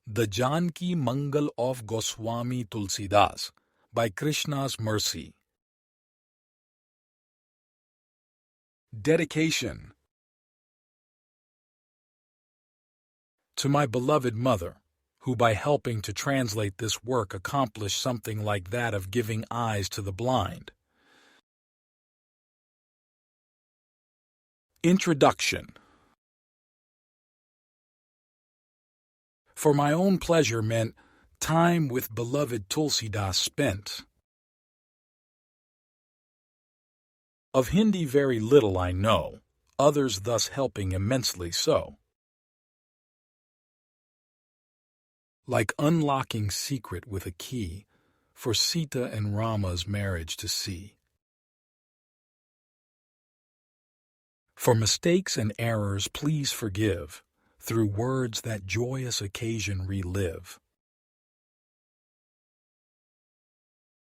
The Janaki Mangala of Goswami Tulsidas, by Krishna's Mercy. Dedication. To my beloved mother, who by helping to translate this work accomplished something like that of giving eyes to the blind. Introduction. For my own pleasure meant time with beloved Tulsidas spent. Of Hindi very little I know, others thus helping immensely so. Like unlocking secret with a key, for Sita and Rama's marriage to see. For mistakes and errors please forgive, through words that joyous occasion relive.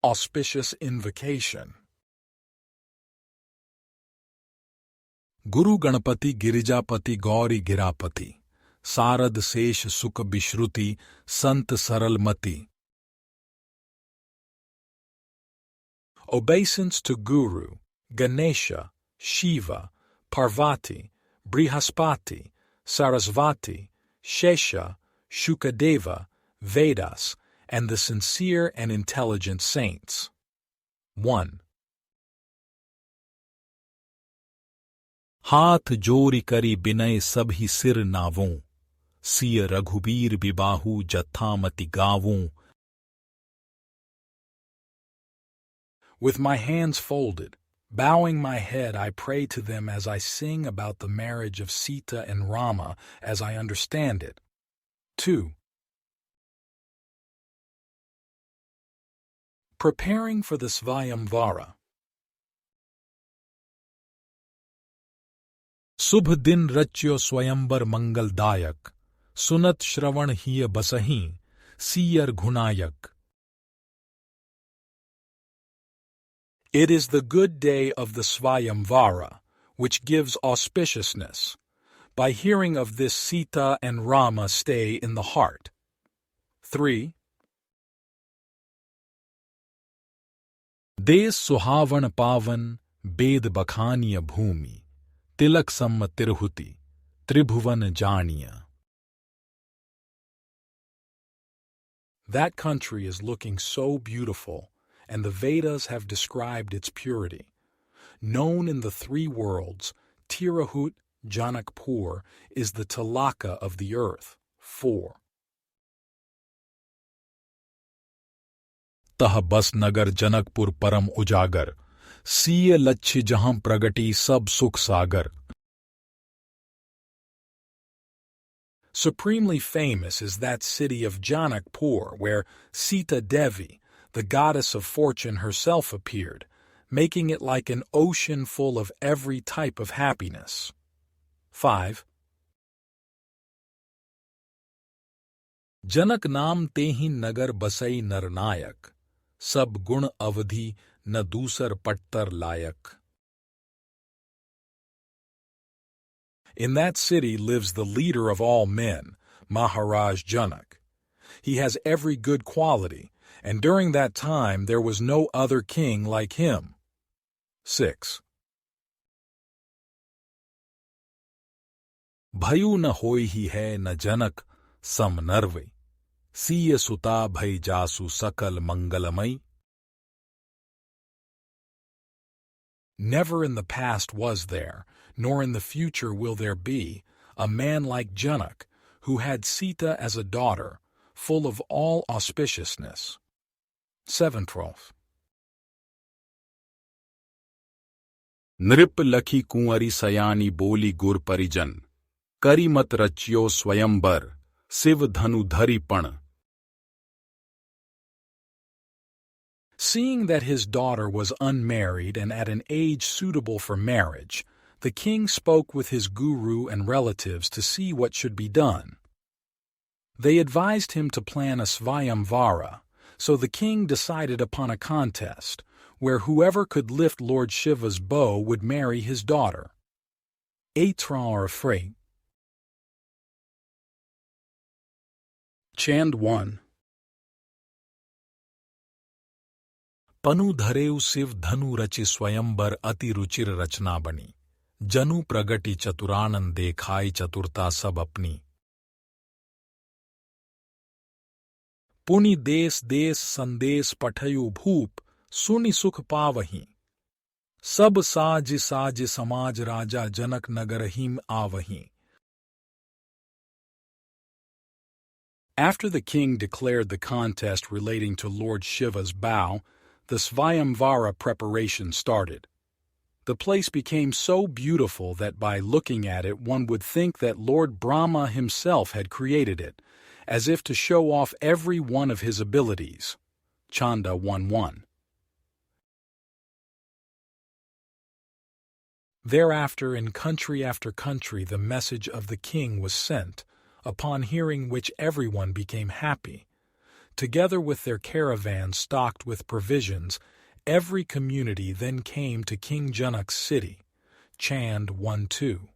Auspicious invocation. Guru Ganapati Girijapati Gauri Girapati, Sarad Sesh Sukha Bishruti, Sant Saral Mati. Obeisance to Guru, Ganesha, Shiva, Parvati, Brihaspati, Sarasvati, Shesha, Shukadeva, Vedas, and the sincere and intelligent saints. 1. हाथ जोरी करी बिनय सबहि सिर नावों, सिय रघुबीर बिबाहु जथामति गावों. With my hands folded, bowing my head, I pray to them as I sing about the marriage of Sita and Rama as I understand it. 2. Preparing for the Svayamvara. शुभ दिन रच्यो स्वयंवर मंगलदायक, सुनत श्रवण हिय बसहीं, shear घुनायक. It is the good day of the Svayamvara, which gives auspiciousness. By hearing of this, Sita and Rama stay in the heart. 3. देश सुहावन पावन, बेद बखानिय भूमि, तिलक सम्म तिरहुति, त्रिभुवन जानिया. That country is looking so beautiful, and the Vedas have described its purity. Known in the three worlds, Tirahut Janakpur is the Tilaka of the earth. 4. तह बस नगर जनकपुर परम उजागर, सीय लच्छी जहां प्रगटी सब सुख सागर. Supremely famous is that city of Janakpur where Sita Devi, the goddess of fortune herself, appeared, making it like an ocean full of every type of happiness. 5. Janak naam tehi nagar basai narnayak, sab gun avadhi na dusar pattar layak. In that city lives the leader of all men, Maharaj Janak. He has every good quality, and during that time there was no other king like him. 6. Bhayu na hoi hi hai na Janak sam narve, siya suta bhai jasu sakal mangalamai. Never in the past was there, nor in the future will there be, a man like Janak, who had Sita as a daughter, full of all auspiciousness. 7. Nrip lakhi kunwari sayani boli gur parijan, kari mat rachyo swayambar, siv dhanu dhari pan. Seeing that his daughter was unmarried and at an age suitable for marriage, the king spoke with his guru and relatives to see what should be done. They advised him to plan a Svayamvara, so the king decided upon a contest, where whoever could lift Lord Shiva's bow would marry his daughter. 8 are afraid. Chand 1. पनु धरेउ Shiv धनु रचि स्वयंबर अति रुचिर रचना बनी। जनु प्रगति चतुरानंद देखाई चतुरता सब अपनी। पुनि देश देश संदेश पठयु भूप सुनि सुख पावहीं। सब साज साज समाज राजा जनक नगर him आवहीं. After the king declared the contest relating to Lord Shiva's bow, the Svayamvara preparation started. The place became so beautiful that by looking at it one would think that Lord Brahma himself had created it, as if to show off every one of his abilities. Chanda 1:1. Thereafter, in country after country, the message of the king was sent, upon hearing which everyone became happy. Together with their caravans stocked with provisions, every community then came to King Janak's city. Chand 1:2.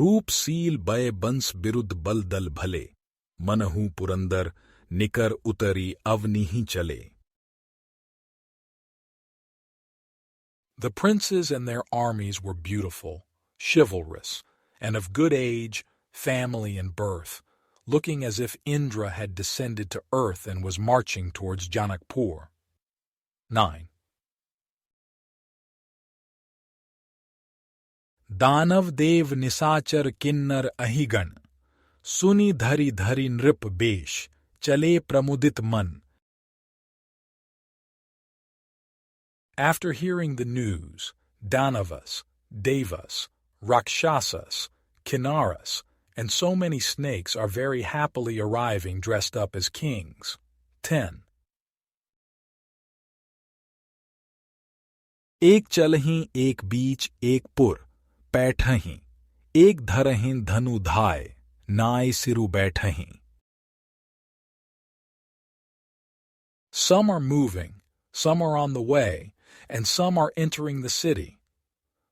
रूप seal बय बंस बिरुद बल दल भले, मनहु पुरंदर निकर उतरी अवनि ही चले. The princes and their armies were beautiful, chivalrous, and of good age, family, and birth, looking as if Indra had descended to earth and was marching towards Janakpur. 9. दानव देव निसाचर किन्नर अहिगण, सुनि धरि धरि नृप बेश, चले प्रमुदित मन. After hearing the news, Danavas, Devas, Rakshasas, Kinnaras, and so many snakes are very happily arriving dressed up as kings. 10. एक चलहीं एक बीच एक पुर, पैठहीं, एक धरहीं धनु धाय, नाय सिरु बैठहीं. Some are moving, some are on the way, and some are entering the city.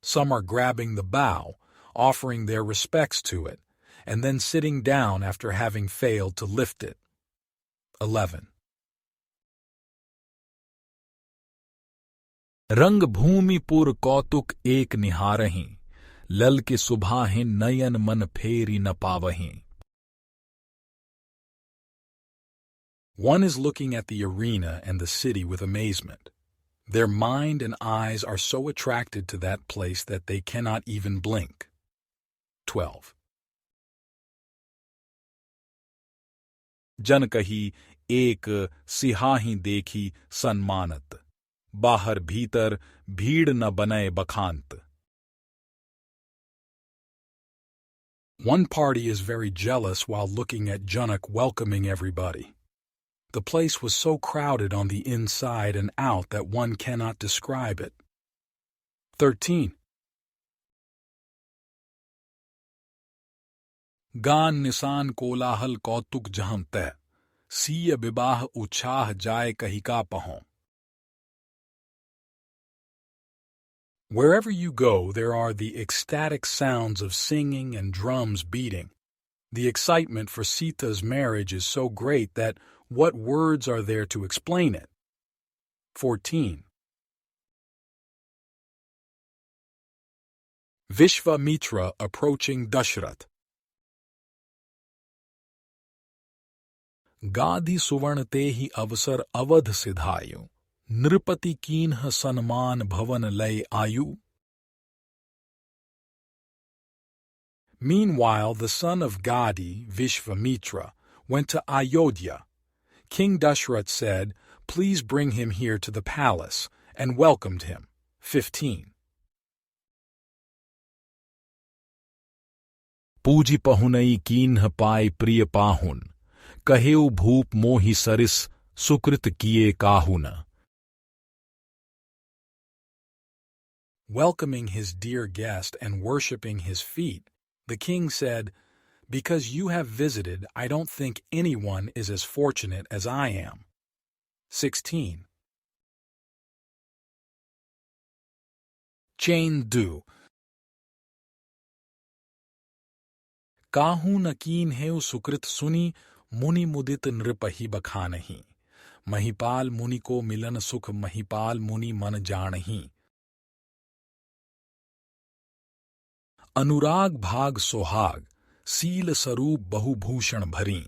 Some are grabbing the bow, offering their respects to it, and then sitting down after having failed to lift it. 11. रंग भूमि पुर कौतुक एक निहारहीं, लल के सुभाहिं नयन मन फेरी न पावहीं. One is looking at the arena and the city with amazement. Their mind and eyes are so attracted to that place that they cannot even blink. 12. जन कही एक सिहाही देखी सन्मानत, बाहर भीतर भीड़ न बनय बखांत. One party is very jealous while looking at Janak welcoming everybody. The place was so crowded on the inside and out that one cannot describe it. 13. गान निसान कोलाहल कौतुक जहं तय, सीय विवाह उछाह जाय कहिका पहों. Wherever you go, there are the ecstatic sounds of singing and drums beating. The excitement for Sita's marriage is so great that what words are there to explain it? 14. Vishvamitra approaching Dashrath. गाधि सुवर्ण ते ही अवसर अवध सिधायु, नृपति कीन्ह सन्मान भवन लय आयु. Meanwhile, the son of Gadi, Vishvamitra, went to Ayodhya. King Dashrath said, "Please bring him here to the palace," and welcomed him. 15. पूजी पहुनई कीन्ह पाय प्रिय पाहुन, कहेउ भूप मोहि सरिस सुकृत किए काहुन. Welcoming his dear guest and worshipping his feet, the king said, "Because you have visited, I don't think anyone is as fortunate as I am." 16. चैन दु काहू न कीन हेउ सुकृत सुनी, मुनि मुदित नृपहि बखानहि। महिपाल मुनि को मिलन सुख, महिपाल मुनि मन जानहि। अनुराग भाग सोहाग, सील स्वरूप बहुभूषण भरी।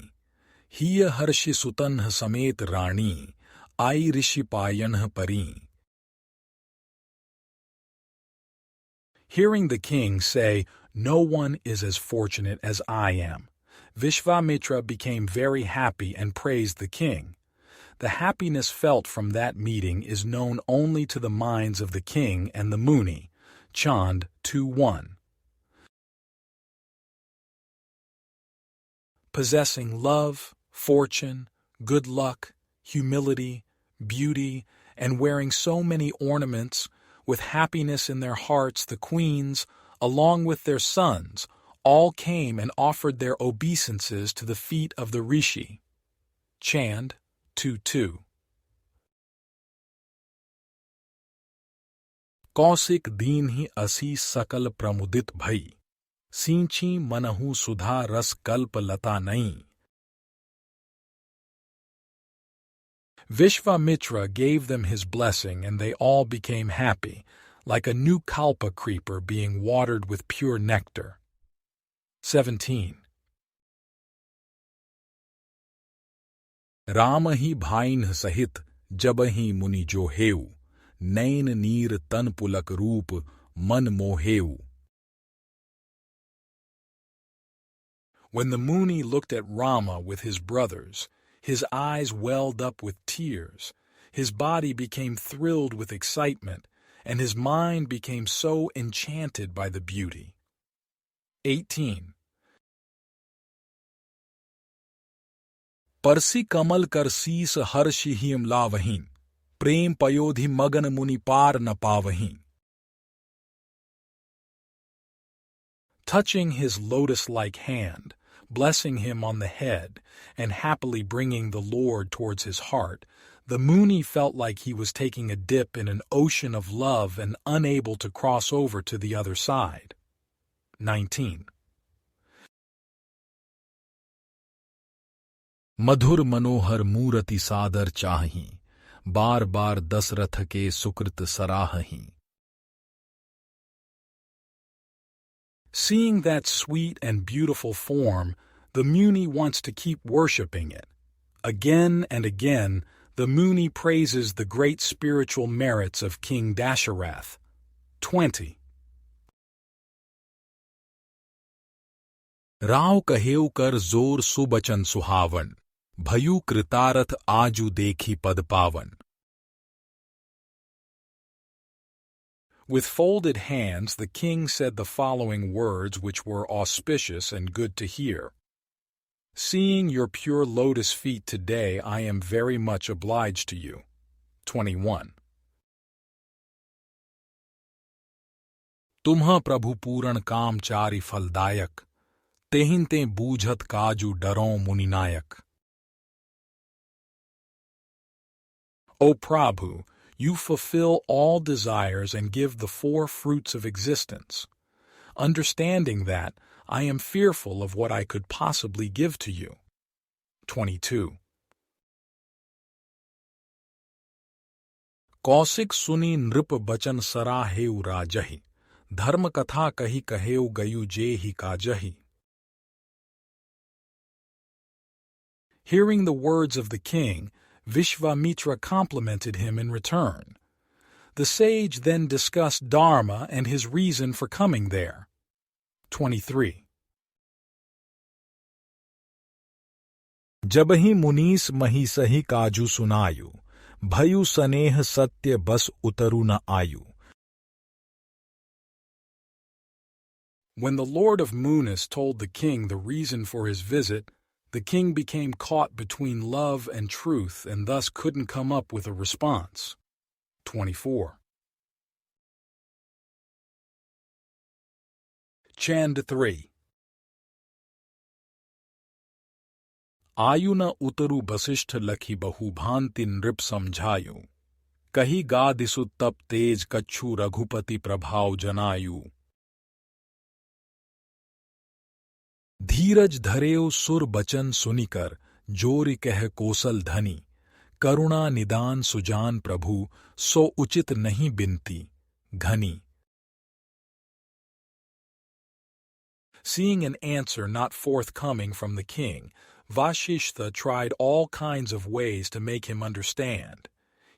हिय हर्षि सुतन्ह समेत रानी, आई ऋषि पायन्ह परी। Hearing the king say, "No one is as fortunate as I am," Vishvamitra became very happy and praised the king. The happiness felt from that meeting is known only to the minds of the king and the Muni. Chand 2:1. Possessing love, fortune, good luck, humility, beauty, and wearing so many ornaments, with happiness in their hearts, the queens, along with their sons, all came and offered their obeisances to the feet of the rishi. Chand 2:2. Kaushik दीन ही असी सकल प्रमुदित भई, सींची मनहु सुधा रस कल्प लता नई. Vishvamitra gave them his blessing and they all became happy, like a new kalpa creeper being watered with pure nectar. 17. Ram ही भाइन सहित जब ही मुनि जो हेउ, नैन नीर तन पुलक रूप मन मोहेउ. When the Muni looked at Rama with his brothers, his eyes welled up with tears, his body became thrilled with excitement, and his mind became so enchanted by the beauty. 18. परसी कमल कर शीस हर्षि हिम लावहीं, प्रेम पयोधि मगन मुनि पार न पावहीं. Touching his lotus-like hand, blessing him on the head, and happily bringing the Lord towards his heart, the Muni felt like he was taking a dip in an ocean of love and unable to cross over to the other side. 19. मधुर मनोहर मूरति सादर चाहि, बार बार दशरथ के सुकृत सराहहि. Seeing that sweet and beautiful form, the Muni wants to keep worshipping it. Again and again, the Muni praises the great spiritual merits of King Dasharath. 20. Rao कहेउ कर जोर सुबचन सुहावन, भयु कृतारथ आजु देखी पद पावन. With folded hands, the king said the following words which were auspicious and good to hear. Seeing your pure lotus feet today, I am very much obliged to you. 21. तुम्ह प्रभु पूरण काम चारि फलदायक, तेहिं ते बूझत काजु डरों मुनिनायक. O Prabhu, you fulfill all desires and give the 4 fruits of existence. Understanding that, I am fearful of what I could possibly give to you. 22. Kaushik सुनी नृप बचन सराहेउ राजहि, धर्म कथा कही कहेउ गयु जेहि काजहि. Hearing the words of the king, Vishvamitra complimented him in return. The sage then discussed Dharma and his reason for coming there. 23. जबहि मुनीस महिसहि काजु सुनायु, भयु सनेह सत्य बस उतरु न आयु. When the Lord of Munis told the king the reason for his visit, the king became caught between love and truth and thus couldn't come up with a response. 24. Chand 3. आयु न उतरु बसिष्ठ लखी बहु भांति नृप समझायु, कही गा दिसु तप तेज कच्छु रघुपति प्रभाव जनायु. धीरज धरेउ सुर बचन सुनिकर, जोर कह कोसल धनी, करुणा निदान सुजान प्रभु, सो उचित नहीं बिनती, घनी. Seeing an answer not forthcoming from the king, Vashishtha tried all kinds of ways to make him understand.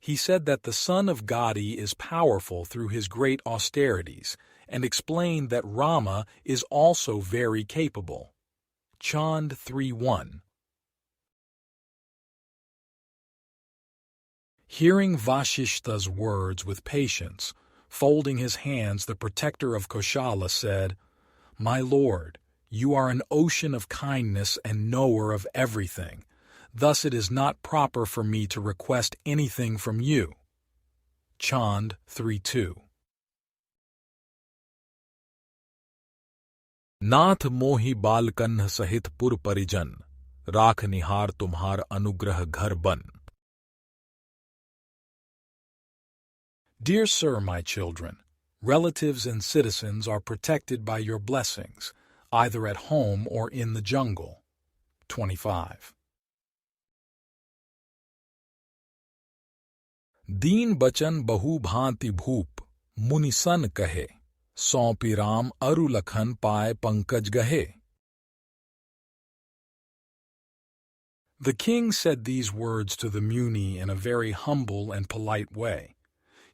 He said that the son of Gadi is powerful through his great austerities, and explained that Rama is also very capable. Chand 3:1. Hearing Vashishtha's words with patience, folding his hands, the protector of Koshala said, "My lord, you are an ocean of kindness and knower of everything. Thus it is not proper for me to request anything from you." Chand 3:2. नाथ मोहि बालकन्ह सहित पुर परिजन, राख निहार तुम्हार अनुग्रह घर बन. Dear sir, my children, relatives and citizens are protected by your blessings, either at home or in the jungle. 25. दीन बचन बहु भांति भूप, मुनि सन कहे, सौंपी राम अरु लखन पाए पंकज गहे. The king said these words to the Muni in a very humble and polite way.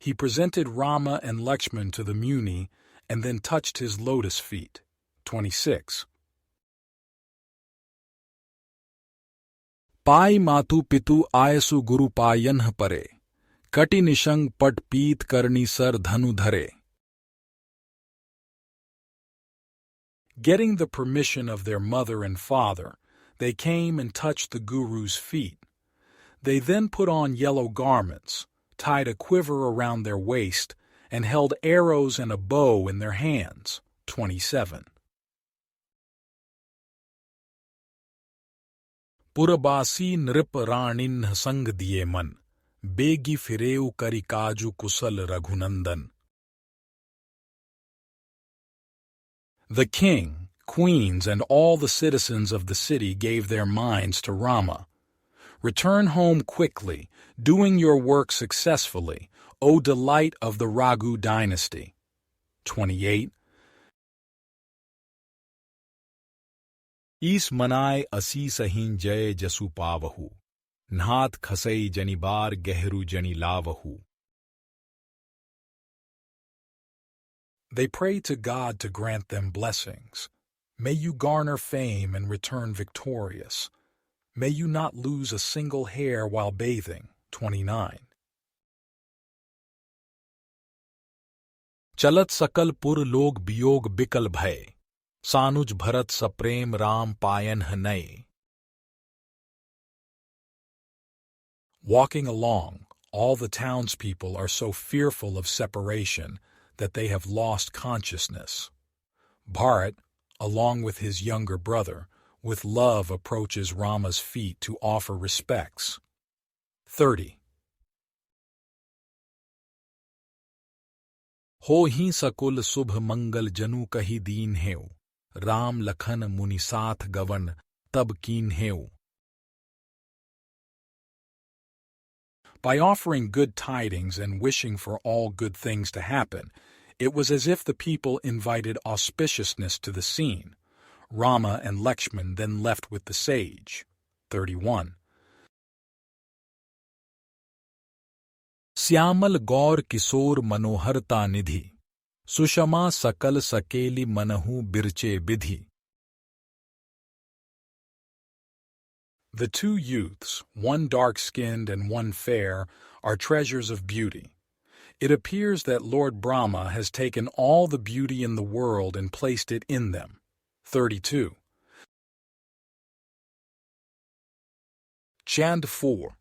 He presented Rama and Lakshman to the Muni and then touched his lotus feet. 26. पाई मातु पितु आयसु गुरु पायन्ह परे, कटि निशंग पट पीत करनी सर धनु धरे. Getting the permission of their mother and father, they came and touched the Guru's feet. They then put on yellow garments, tied a quiver around their waist, and held arrows and a bow in their hands. 27. पुरबासी नृप राणिन्ह संग दिए मन, बेगी फिरेउ करि काजु कुशल Raghunandan. The king, queens, and all the citizens of the city gave their minds to Rama. Return home quickly, doing your work successfully, O delight of the Raghu dynasty. 28. ईस मनाय असी सहीन जय जसु पावहु, नाथ खसई जनिबार गहरु जनि लावहु. They pray to God to grant them blessings. May you garner fame and return victorious. May you not lose a single hair while bathing. 29. चलत सकल पुर लोग बियोग बिकल भय, सानुज भरत सप्रेम राम पायन नये. Walking along, all the townspeople are so fearful of separation that they have lost consciousness. Bharat, along with his younger brother, with love approaches Rama's feet to offer respects. 30. हो ही सकुल शुभ मंगल जनु कही दीन हेउ, राम लखन मुनि साथ गवन तब कीन हेउ. By offering good tidings and wishing for all good things to happen, it was as if the people invited auspiciousness to the scene. Rama and Lakshman then left with the sage. 31. Shyamal गौर किशोर मनोहरता निधि, सुषमा सकल सकेली मनहु बिरचे बिधि. The two youths, one dark-skinned and one fair, are treasures of beauty. It appears that Lord Brahma has taken all the beauty in the world and placed it in them. 32. Chand 4.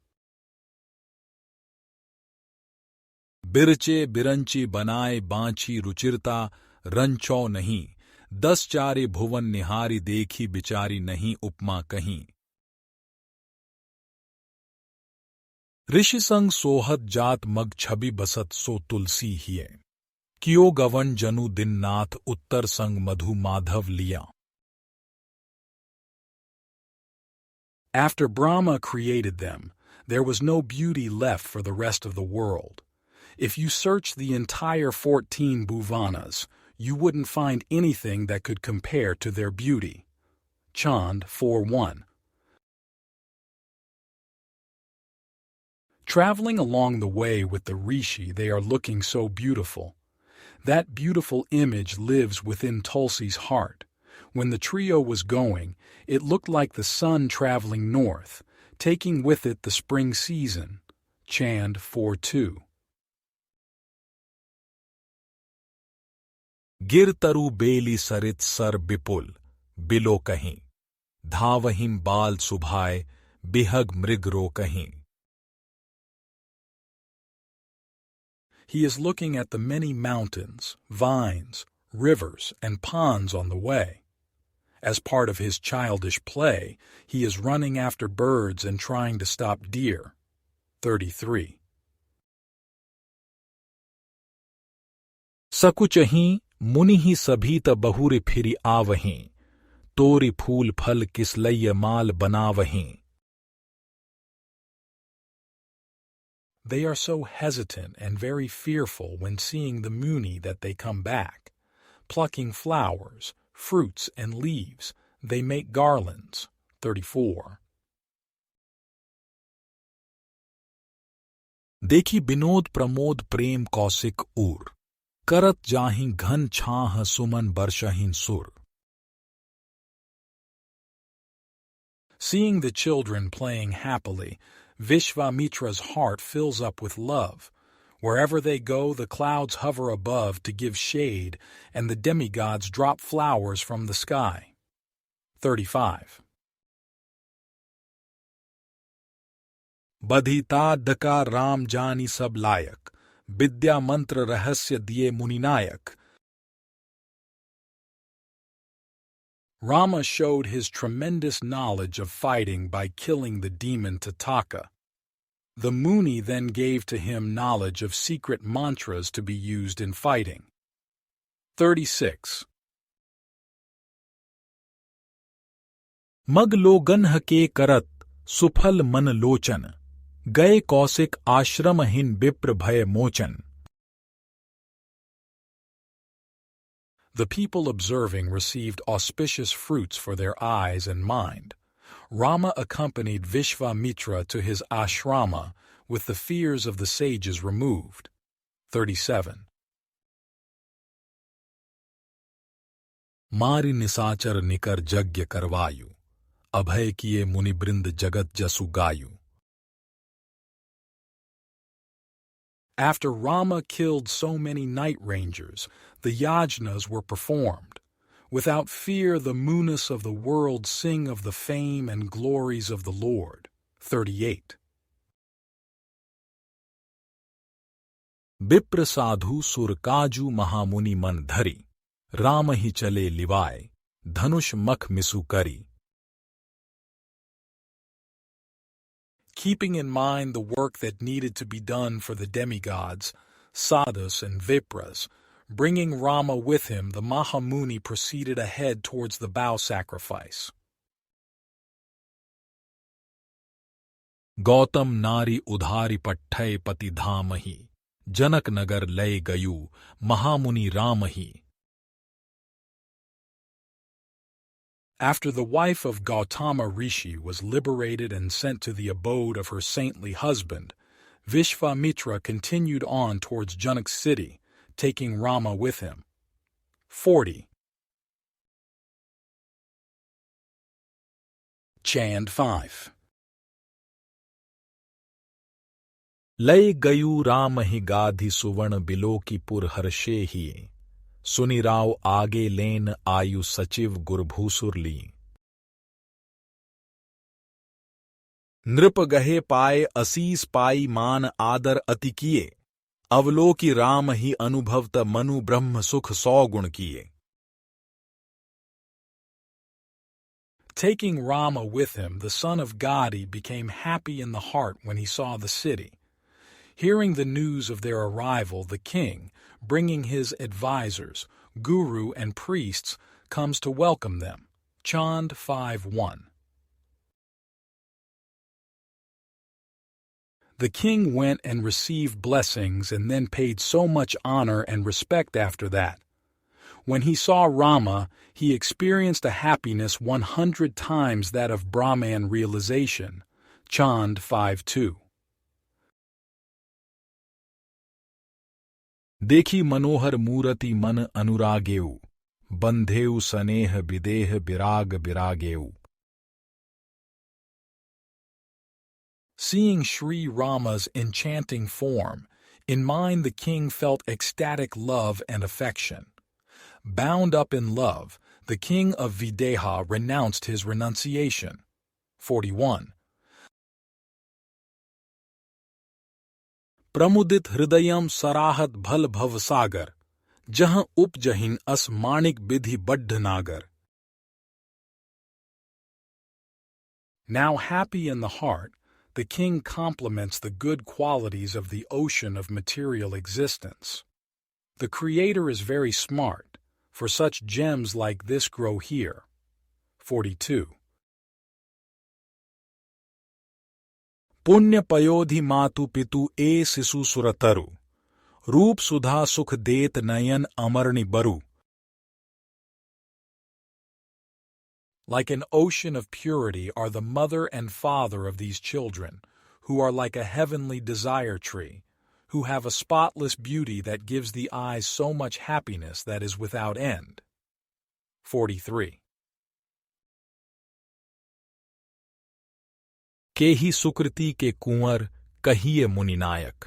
बिरचे Biranchi बनाए बांची रुचिरता रंचौ नहीं, 10 चारे भुवन निहारी देखी बिचारी नहीं उपमा कहीं. ऋषि संग सोहत जात मग छवि बसत सो तुलसी हिये, कियो गवन जनु दिन नाथ उत्तर संग मधु माधव लिया. After Brahma created them, there was no beauty left for the rest of the world. If you searched the entire 14 bhuvanas, you wouldn't find anything that could compare to their beauty. Chand 4:1. Traveling along the way with the rishi, they are looking so beautiful. That beautiful image lives within Tulsi's heart. When the trio was going, it looked like the sun traveling north, taking with it the spring season. Chand 4:2. गिर तरु बेली सरित sir Bipul below कहीं धावहिम बाल सुभाय बिहग मृग रो कहीं. He is looking at the many mountains, vines, rivers, and ponds on the way. As part of his childish play, he is running after birds and trying to stop deer. 33. सकुचहीं मुनि ही सभी त बहुरे free आवहीं तोरि फूल फल किसलैय माल बनावहीं. They are so hesitant and very fearful when seeing the Muni that they come back. Plucking flowers, fruits, and leaves, they make garlands. 34. देखी विनोद प्रमोद प्रेम कौशिक ऊर करत जाहिं घन छाह सुमन बरसहिं सुर. Seeing the children playing happily, Vishvamitra's heart fills up with love. Wherever they go, the clouds hover above to give shade, and the demigods drop flowers from the sky. 35. बधिता दका Ram जानी सब लायक विद्या मंत्र रहस्य दिए मुनिनायक. Rama showed his tremendous knowledge of fighting by killing the demon Tataka. The Muni then gave to him knowledge of secret mantras to be used in fighting. 36. मग लोगन हके करत सुफल मन लोचन गए कौशिक आश्रमहीन विप्र भय मोचन. The people observing received auspicious fruits for their eyes and mind. Rama accompanied Vishvamitra to his ashrama with the fears of the sages removed. 37. मारि निसाचर निकर जग्य करवायु अभय किए मुनिबृंद जगत जसु गायु. After Rama killed so many night rangers, the yajnas were performed. Without fear, the munis of the world sing of the fame and glories of the Lord. 38. विप्र साधु सुर काजू महामुनि मन धरी राम ही चले लिवाए धनुष मख मिसु करी. Keeping in mind the work that needed to be done for the demigods, sadhus and vipras, bringing Rama with him, the Mahamuni proceeded ahead towards the bow sacrifice. Gautam नारी उधारी पट्ठय पति धामहि जनक नगर लय गयु महामुनि रामहि. After the wife of Gautama Rishi was liberated and sent to the abode of her saintly husband, Vishvamitra continued on towards Janak's city, taking Rama with him. 40. Chand 5. लय गयु रामहि गाधि सुवर्ण बिलोकीपुर Hershey ही सुनि राव आगे लेन आयु सचिव गुरभूसुर ली. नृप गहे पाए असीस पाई मान आदर अति किए अवलोकी राम ही अनुभवत मनु ब्रह्म सुख 100 गुण किए. Taking Rama with him, the son of Gadi became happy in the heart when he saw the city. Hearing the news of their arrival, the king, bringing his advisors, guru and priests, comes to welcome them. Chand 5:1. The king went and received blessings and then paid so much honor and respect after that. When he saw Rama, he experienced a happiness 100 times that of Brahman realization. Chand 5:2. देखी मनोहर मूरति मन अनुरागेऊ, बंधेऊ सनेह विदेह विराग विरागेऊ. Seeing Sri Rama's enchanting form, in mind the king felt ecstatic love and affection. Bound up in love, the king of Videha renounced his renunciation. 41. प्रमुदित हृदयम सराहत भल भव सागर, जहाँ उपजहिन अस माणिक बिधि बड्ढ नागर. Now happy in the heart, the king compliments the good qualities of the ocean of material existence. The Creator is very smart, for such gems like this grow here. 42. पुण्य पयोधि मातु पितु ए शिशु सुरतरु, रूप सुधा सुख देत नयन अमरनि बरु. Like an ocean of purity are the mother and father of these children, who are like a heavenly desire tree, who have a spotless beauty that gives the eyes so much happiness that is without end. 43. केहि सुकृति के कुंवर कहिए मुनिनायक,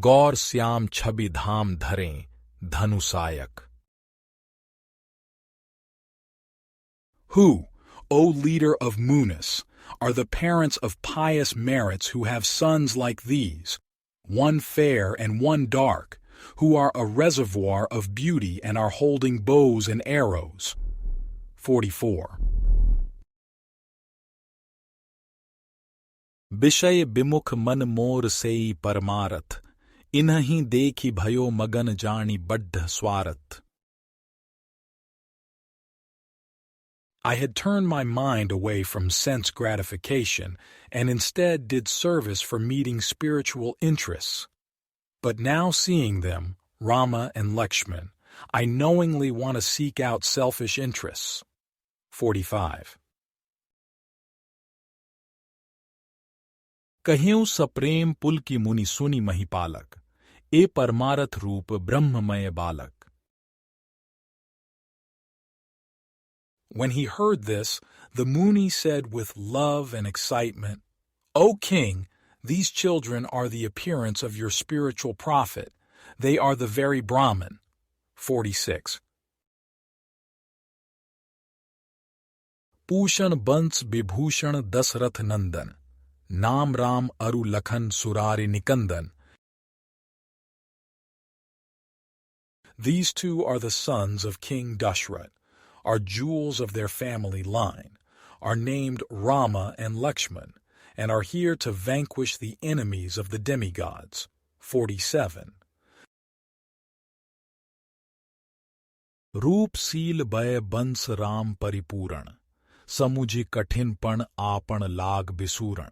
गौर श्याम छवि धाम धरें धनुसायक. Who, O leader of Munis, are the parents of pious merits who have sons like these, one fair and one dark, who are a reservoir of beauty and are holding bows and arrows. 44. विषय विमुख मन मोर सेई परमारथ, इन्हीं देखी भयो मगन जानी बड्ढ स्वारथ. I had turned my mind away from sense gratification and instead did service for meeting spiritual interests. But now seeing them, Rama and Lakshman, I knowingly want to seek out selfish interests. 45. कहियो सप्रेम पुल की मुनि सुनि महिपालक, ए परमारथ रूप ब्रह्ममय बालक. When he heard this, the Muni said with love and excitement, O king, these children are the appearance of your spiritual prophet. They are the very Brahman. 46. Pushan बंस विभूषण दशरथ नंदन, नाम राम अरु Lakhan सुरारि निकंदन. These two are the sons of King Dashrath, are jewels of their family line, are named Rama and Lakshman, and are here to vanquish the enemies of the demigods. 47. रूप seal भय बंस राम परिपूरण, समुझि कठिन पण आपण लाग बिसूरण.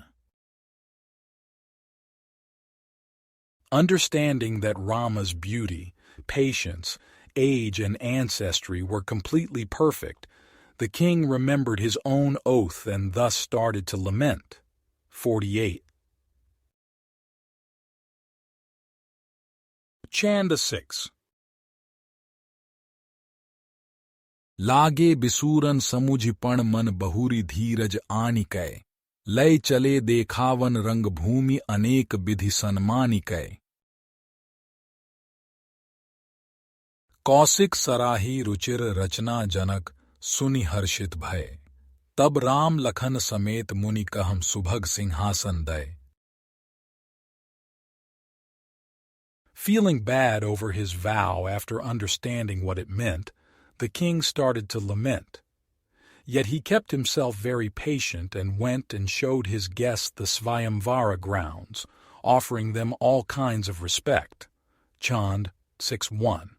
Understanding that Rama's beauty, patience, age, and ancestry were completely perfect, the king remembered his own oath and thus started to lament. 48. Chanda 6. लागे बिसूरन समुझि पण मन बहुरी धीरज आनि कै, लय चले देखावन रंग भूमि अनेक विधि सन्मानि कै. कौशिक सराही रुचिर रचना जनक सुनि हर्षित भय, तब राम लखन समेत मुनि कहम सुभग सिंहासन दय. Feeling bad over his vow after understanding what it meant, the king started to lament. Yet he kept himself very patient and went and showed his guests the Svayamvara grounds, offering them all kinds of respect. Chand 6:1.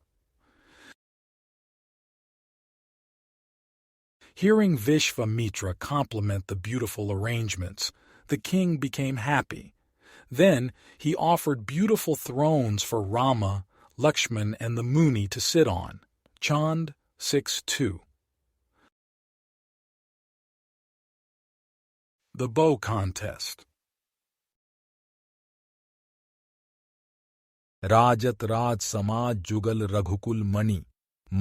Hearing Vishvamitra compliment the beautiful arrangements, the king became happy. Then he offered beautiful thrones for Rama, Lakshman, and the Muni to sit on. Chand 6:2. The Bow Contest. राजत राज समाज जुगल रघुकुल मणि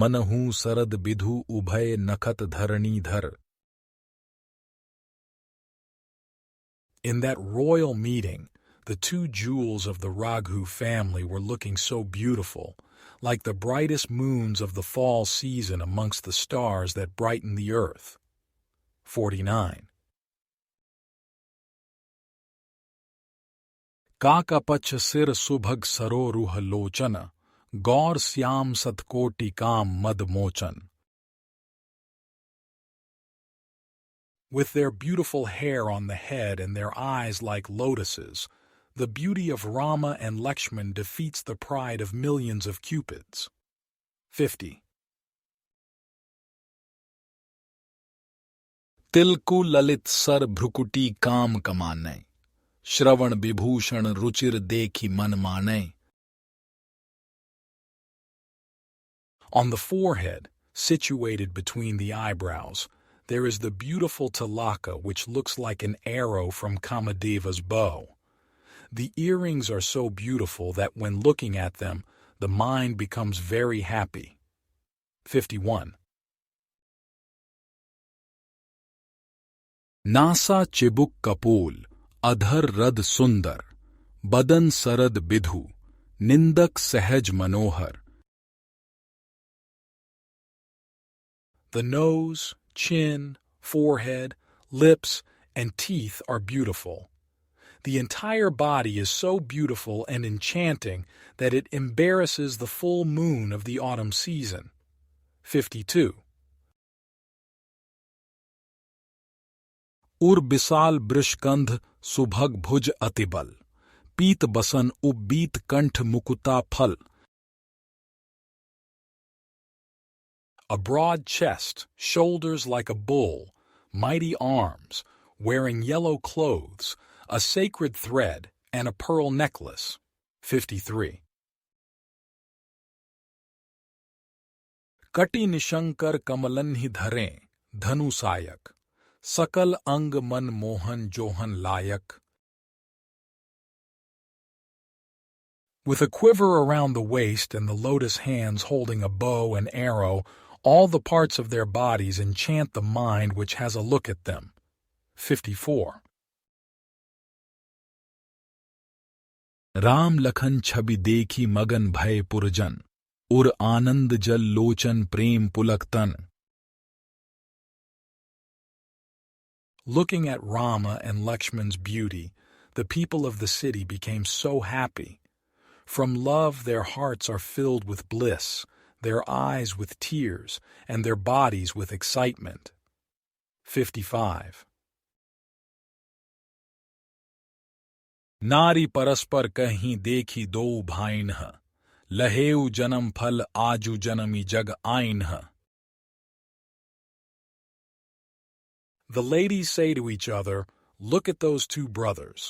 मनहू सरद बिधु उभय नखत Dharanidhar. In that royal meeting, the two jewels of the Raghu family were looking so beautiful, like the brightest moons of the fall season amongst the stars that brighten the earth. 49. काकपच सिर सुभग सरोरुह लोचन गौर श्याम सतकोटि काम मद मोचन. With their beautiful hair on the head and their eyes like lotuses, the beauty of Rama and Lakshman defeats the pride of millions of cupids. 50. तिलकु ललित सर भ्रुकुटी काम कमाने श्रवण विभूषण रुचिर देखी मन माने. On the forehead, situated between the eyebrows, there is the beautiful tilaka which looks like an arrow from Kamadeva's bow. The earrings are so beautiful that when looking at them, the mind becomes very happy. 51. NASA चिबुक कपूल अधर रद सुंदर बदन सरद बिधु निंदक सहज मनोहर. The nose, chin, forehead, lips, and teeth are beautiful. The entire body is so beautiful and enchanting that it embarrasses the full moon of the autumn season. 52. उर बिसाल बृषकंध सुभग भुज अतिबल पीत बसन उब्बीत कंठ मुकुता फल. A broad chest, shoulders like a bull, mighty arms, wearing yellow clothes, a sacred thread, and a pearl necklace. 53. कटि निशंकर कमलन्हि धरें धनु सायक सकल अंग मन Mohan Johan like. With a quiver around the waist and the lotus hands holding a bow and arrow, all the parts of their bodies enchant the mind which has a look at them. 54. Ram Lakhan छवि देखी मगन भय पुरजन उर आनंद जल लोचन प्रेम पुलकतन. Looking at Rama and Lakshman's beauty, the people of the city became so happy. From love their hearts are filled with bliss, their eyes with tears, and their bodies with excitement. 55. नारी परस्पर कहीं देखी दो भाइन्ह लहेउ जन्म फल आजु जनमी जग आइन्ह. The ladies say to each other, "Look at those two brothers.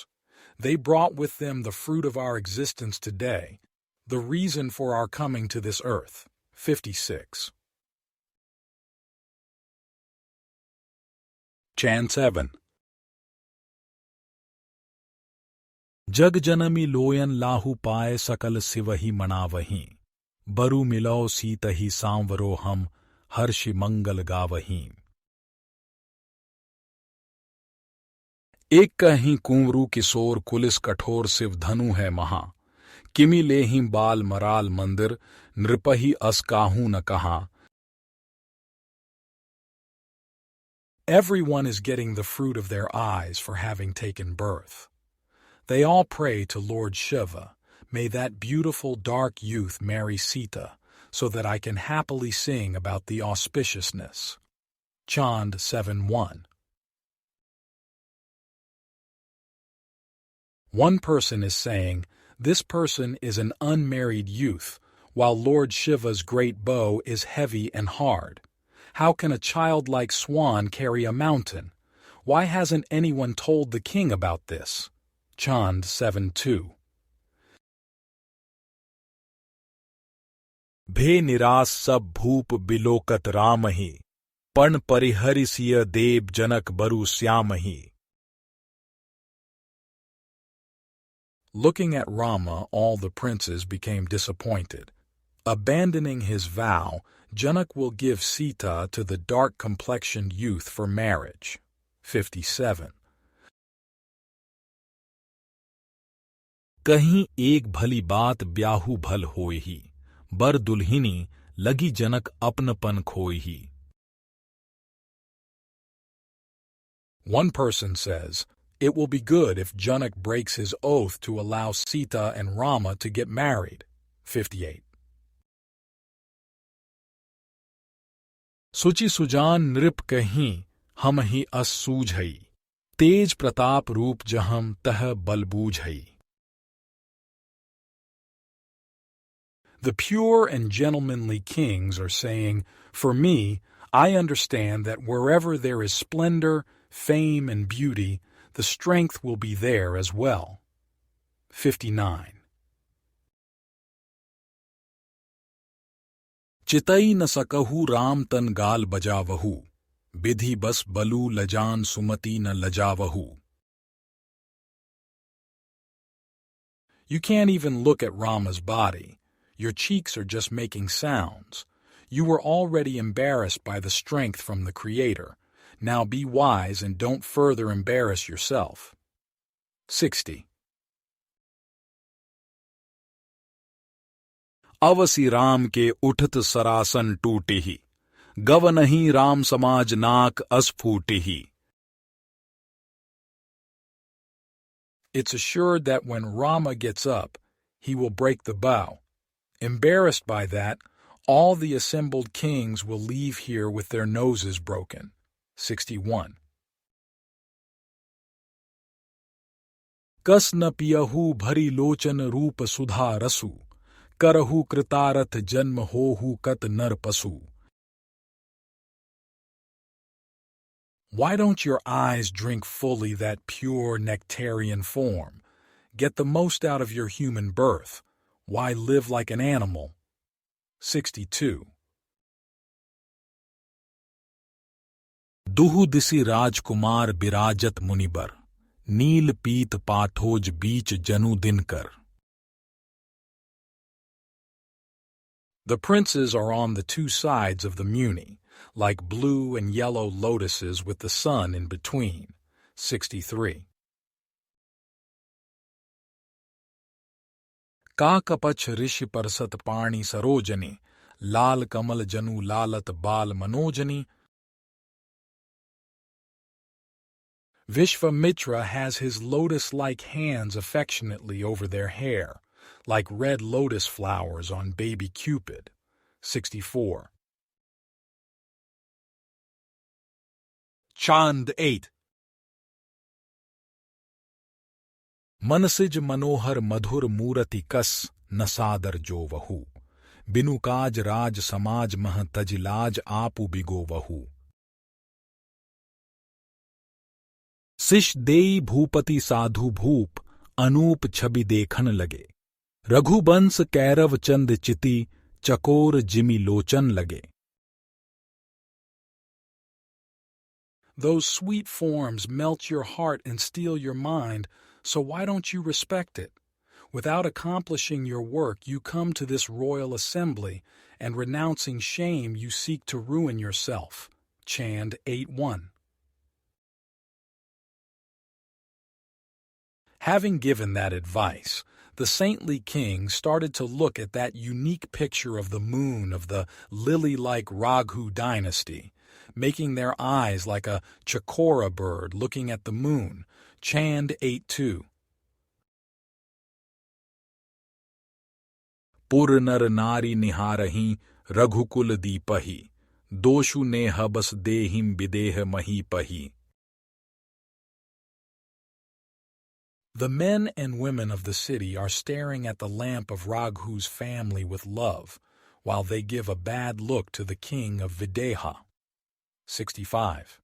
They brought with them the fruit of our existence today, the reason for our coming to this earth." 56. Chant 7. जग जनमी लोयन लाहु पाए सकल सिवहि मनावहि बरु मिलो सीतहि सांवरो हम हर्षि मंगल गावहि. एक कहीं कुंवरू किशोर कुलिस कठोर शिव धनु है महा किमि लेहि बाल मराल मंदिर नृपहि अस काहू न कहा. Everyone is getting the fruit of their eyes for having taken birth. They all pray to Lord Shiva, "May that beautiful dark youth marry Sita, so that I can happily sing about the auspiciousness." Chand 7:1. One person is saying, "This person is an unmarried youth, while Lord Shiva's great bow is heavy and hard. How can a childlike swan carry a mountain? Why hasn't anyone told the king about this?" Chand 7:2. भे निरास सब भूप बिलोकत रामहि पण परिहरिसिय देव जनक बरु श्यामहि. Looking at Rama, all the princes became disappointed. Abandoning his vow, Janak will give Sita to the dark-complexioned youth for marriage. 57. कहीं एक भली बात ब्याहु भल होयहि बर दुल्हिनी लगी जनक अपनपन खोयहि. One person says, "It will be good if Janak breaks his oath to allow Sita and Rama to get married." 58. सुचि सुजान नृप कहीं हम ही अस सूझई तेज प्रताप रूप जहम तह बल बूझई. The pure and gentlemanly kings are saying, "For me, I understand that wherever there is splendor, fame, and beauty, the strength will be there as well." 59. Chitai न सकहु राम तन गाल बजावहु विधि बस बलू लजान सुमति न लजावहु. You can't even look at Rama's body. Your cheeks are just making sounds. You were already embarrassed by the strength from the Creator. Now be wise and don't further embarrass yourself. 60. अवसी Ram के उठत सरासन टूटिहि गवनहि राम समाज नाक अस्फूटिहि. It's assured that when Rama gets up, he will break the bow. Embarrassed by that, all the assembled kings will leave here with their noses broken. 61. कस न पियहु भरी लोचन रूप सुधा रसु करहु कृतारथ जन्म होहु कत नर पशु. Why don't your eyes drink fully that pure nectarian form? Get the most out of your human birth. Why live like an animal? 62. दुहु दिसि राजकुमार बिराजत मुनिबर नील पीत पाठोज बीच जनु Dinkar. The princes are on the two sides of the Muni, like blue and yellow lotuses with the sun in between. 63. काकपछ ऋषि परसत पाणी सरोजनी लाल कमल जनु लालत बाल मनोजनी. Vishvamitra has his lotus-like hands affectionately over their hair, like red lotus flowers on baby Cupid. 64. Chand 8. मनसिज मनोहर मधुर मूरति कस नसादर जो वहु बिनु काज राज समाज मह तजिलाज आपु बिगो वहु. शिष देई भूपति साधु भूप अनूप छवि देखन लगे रघुबंश कैरव चंद चिति चकोर जिमि लोचन लगे. Those sweet forms melt your heart and steal your mind, so why don't you respect it? Without accomplishing your work, you come to this royal assembly, and renouncing shame, you seek to ruin yourself. Chand 8:1. Having given that advice, the saintly king started to look at that unique picture of the moon of the lily-like Raghu dynasty, making their eyes like a chakora bird looking at the moon. Chand 8:2. पुर नर नारी निहारहि रघुकुल दीपहि दोषु ने हबस देहिम विदेह महीपहि. The men and women of the city are staring at the lamp of Raghu's family with love, while they give a bad look to the king of Videha. 65.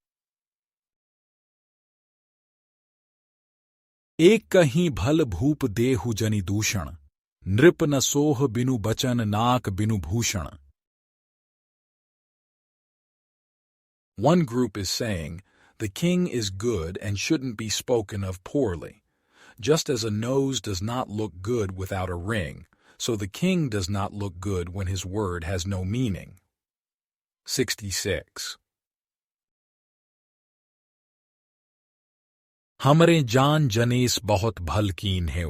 एक कहीं भल भूप देहु जनि दूषण, नृप न सोह बिनु बचन नाक बिनु Bhushan. One group is saying, the king is good and shouldn't be spoken of poorly. Just as a nose does not look good without a ring, so the king does not look good when his word has no meaning. 66. हमरे जान जनेस बहुत भल कीन है,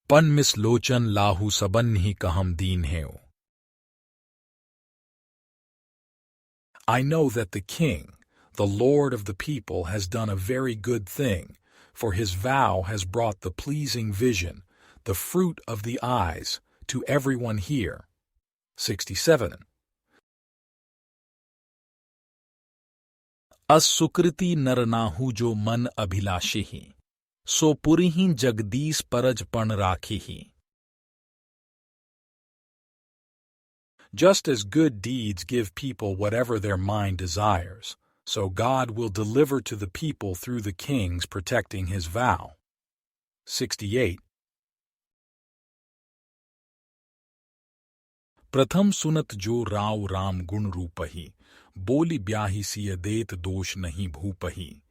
पन miss लोचन लाहू सबन ही कहम दीन है. I know that the king, the lord of the people, has done a very good thing, for his vow has brought the pleasing vision, the fruit of the eyes, to everyone here. 67. असुकृति नरनाहु जो मन अभिलाषी ही, सो पुरिहि जगदीश परज पण राखी ही. Just as good deeds give people whatever their mind desires, so God will deliver to the people through the kings protecting his vow. 68. प्रथम सुनत जो राव राम गुण रूपही, बोली ब्याही सिय देत दोष नहीं भूपही.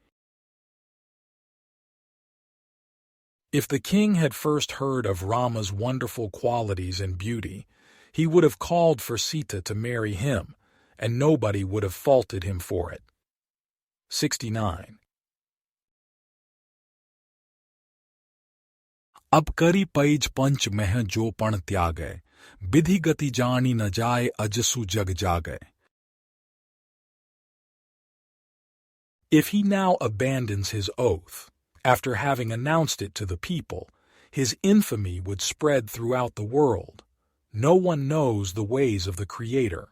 If the king had first heard of Rama's wonderful qualities and beauty, he would have called for Sita to marry him, and nobody would have faulted him for it. 69. अब करी पैज पंच मह जो पण त्यागै, विधि गति जानी न जाए अजसु जग जागै. If he now abandons his oath, after having announced it to the people, his infamy would spread throughout the world. No one knows the ways of the Creator.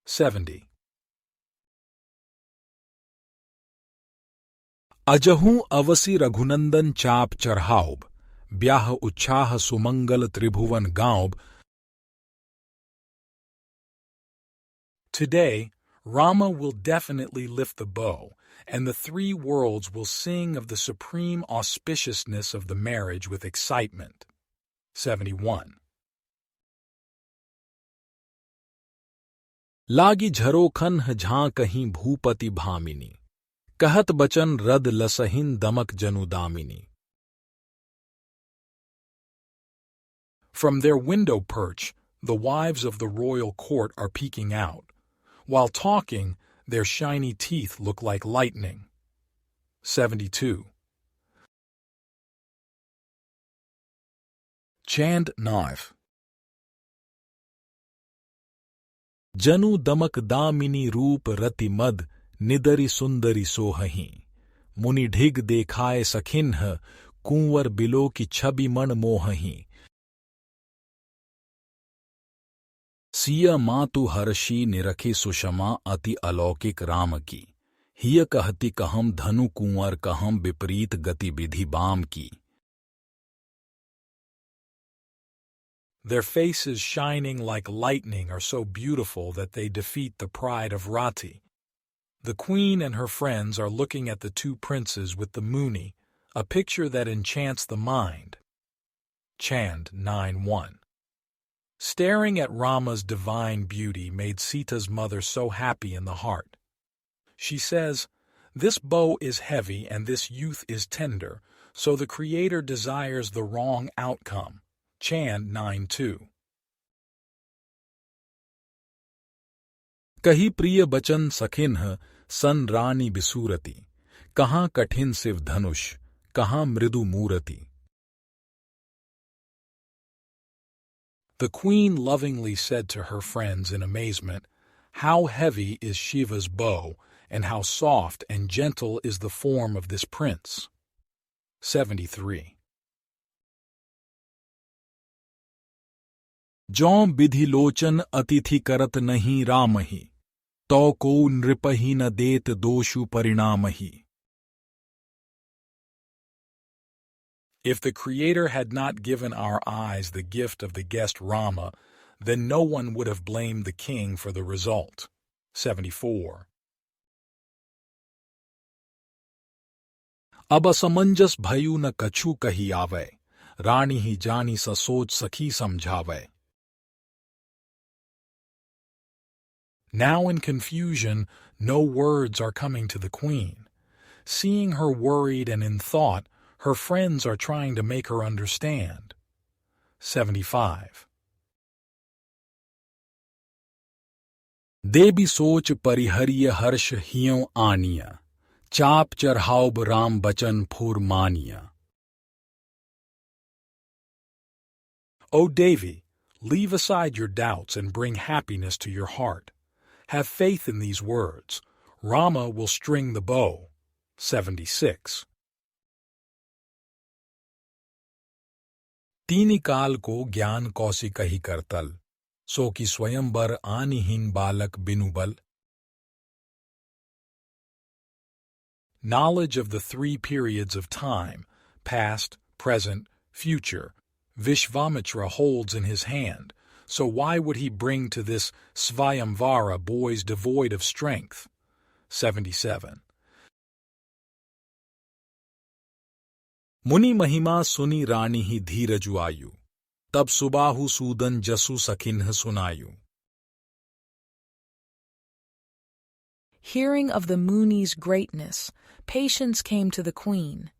70. अजहू अवसी Raghunandan चाप चढ़ाउब, ब्याह उच्छाह सुमंगल त्रिभुवन गाँव. Today, Rama will definitely lift the bow, and the three worlds will sing of the supreme auspiciousness of the marriage with excitement. 71. लागी झरोखन झां कहीं भूपति भामिनी, कहत बचन रद लसहिन दमक जनु Damini. From their window perch, the wives of the royal court are peeking out. While talking, their shiny teeth look like lightning. 72. Chand Knife. जनु दमक दामिनी रूप रति मद, निदरी सुंदरी सोहही, मुनि ढिग देखाए सखिन्ह, कुंवर बिलो की छबि मन मोहही. सिय मातु हर्षी निरखी सुषमा अति अलौकिक राम की, हिय कहती कहम धनु कुंवर कहम विपरीत गतिविधि बाम की. Their faces shining like lightning are so beautiful that they defeat the pride of Rati. The queen and her friends are looking at the two princes with the Muni, a picture that enchants the mind. Chand 9:1. Staring at Rama's divine beauty made Sita's mother so happy in the heart. She says, "This bow is heavy and this youth is tender, so the Creator desires the wrong outcome." Chand 9:2. कही प्रिय बचन सखिन्ह सन रानी बिसूरती, कहाँ कठिन शिव धनुष, कहाँ मृदु मूरति. The queen lovingly said to her friends in amazement, "How heavy is Shiva's bow, and how soft and gentle is the form of this prince." 73. जौं विधि लोचन अतिथि करत नहीं रामहि, तो को नृपहि न देत दोषु परिणामहि. If the Creator had not given our eyes the gift of the guest Rama, then no one would have blamed the king for the result. 74. अब असमंजस भयु न कछु कही आवे, रानी ही जानी स सोच सखी समझावे. Now in confusion, no words are coming to the queen. Seeing her worried and in thought, her friends are trying to make her understand. 75. देबी सोच परिहरिय हर्ष हियों आनिया, चाप चढ़ाओब राम बचन फूर मानिया. O Devi, leave aside your doubts and bring happiness to your heart. Have faith in these words. Rama will string the bow. 76. तीनी काल को ज्ञान कौसी कही करतल, सो कि स्वयंवर आनिहीन बालक बिनु बल. Knowledge of the three periods of time, past, present, future, Vishvamitra holds in his hand, so why would he bring to this Svayamvara boys devoid of strength? 77. मुनि महिमा सुनी रानी ही धीरजु आयु, तब सुबाहु सूदन जसु सखिन्ह सुनायु. Hearing of the Muni's greatness, patience came to the queen.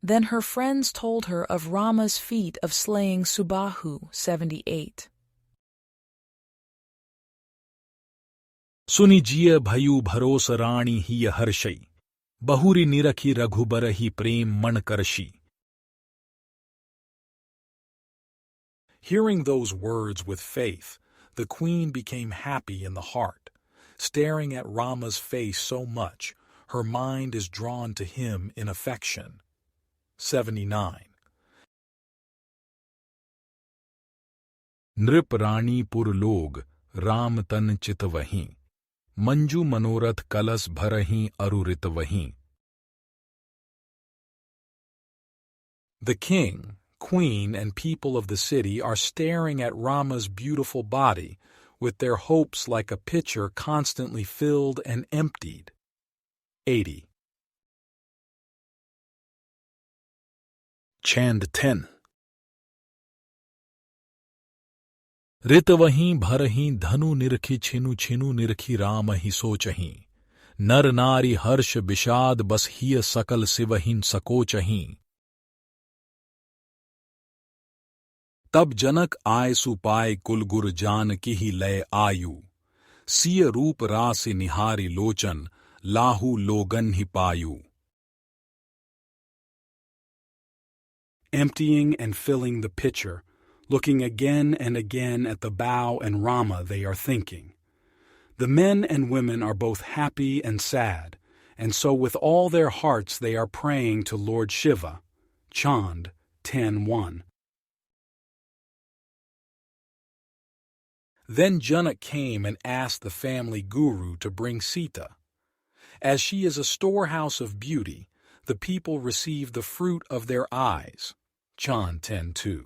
Then her friends told her of Rama's feat of slaying Subahu. 78. सुनि जिय भयु भरोस राणी ही हर्षई, बहुरी निरखी रघुबर ही प्रेम मन करशी. Hearing those words with faith, the queen became happy in the heart. Staring at Rama's face so much, her mind is drawn to him in affection. 79. नृप रानी पुर लोग राम तन चित वहीं, मंजू मनोरथ कलस भरहीं अरुरित वहीं. The king, queen, and people of the city are staring at Rama's beautiful body, with their hopes like a pitcher constantly filled and emptied. 80. Chand 10. रित वहीं भरहीं धनु निरखी छिनु छिनु निरखी राम ही सोचहीं, नर नारी हर्ष विषाद बस हिय सकल सिवहीन सकोचहीं. तब जनक आय सुपाय कुलगुर जानकी ही लय आयु, सिय रूप रासि निहारी लोचन लाहू लोगन ही पायु. Emptying and filling the pitcher, looking again and again at the bow and Rama, they are thinking. The men and women are both happy and sad, and so with all their hearts they are praying to Lord Shiva. Chand 10:1. Then Janak came and asked the family guru to bring Sita. As she is a storehouse of beauty, the people receive the fruit of their eyes. Chand 10:2.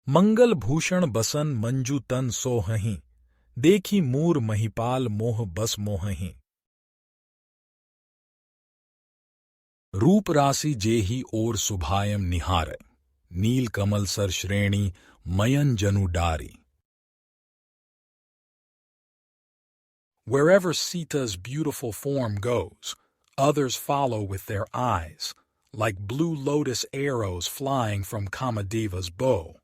मंगल भूषण बसन मंजू तन सोहहीं, देखी मूर महिपाल मोह बस मोहहीं. रूप राशि जेही ओर सुभायम निहारे, Neel Kamal sir श्रेणी मयन जनु डारी. Wherever Sita's beautiful form goes, others follow with their eyes, like blue lotus arrows flying from Kamadeva's bow.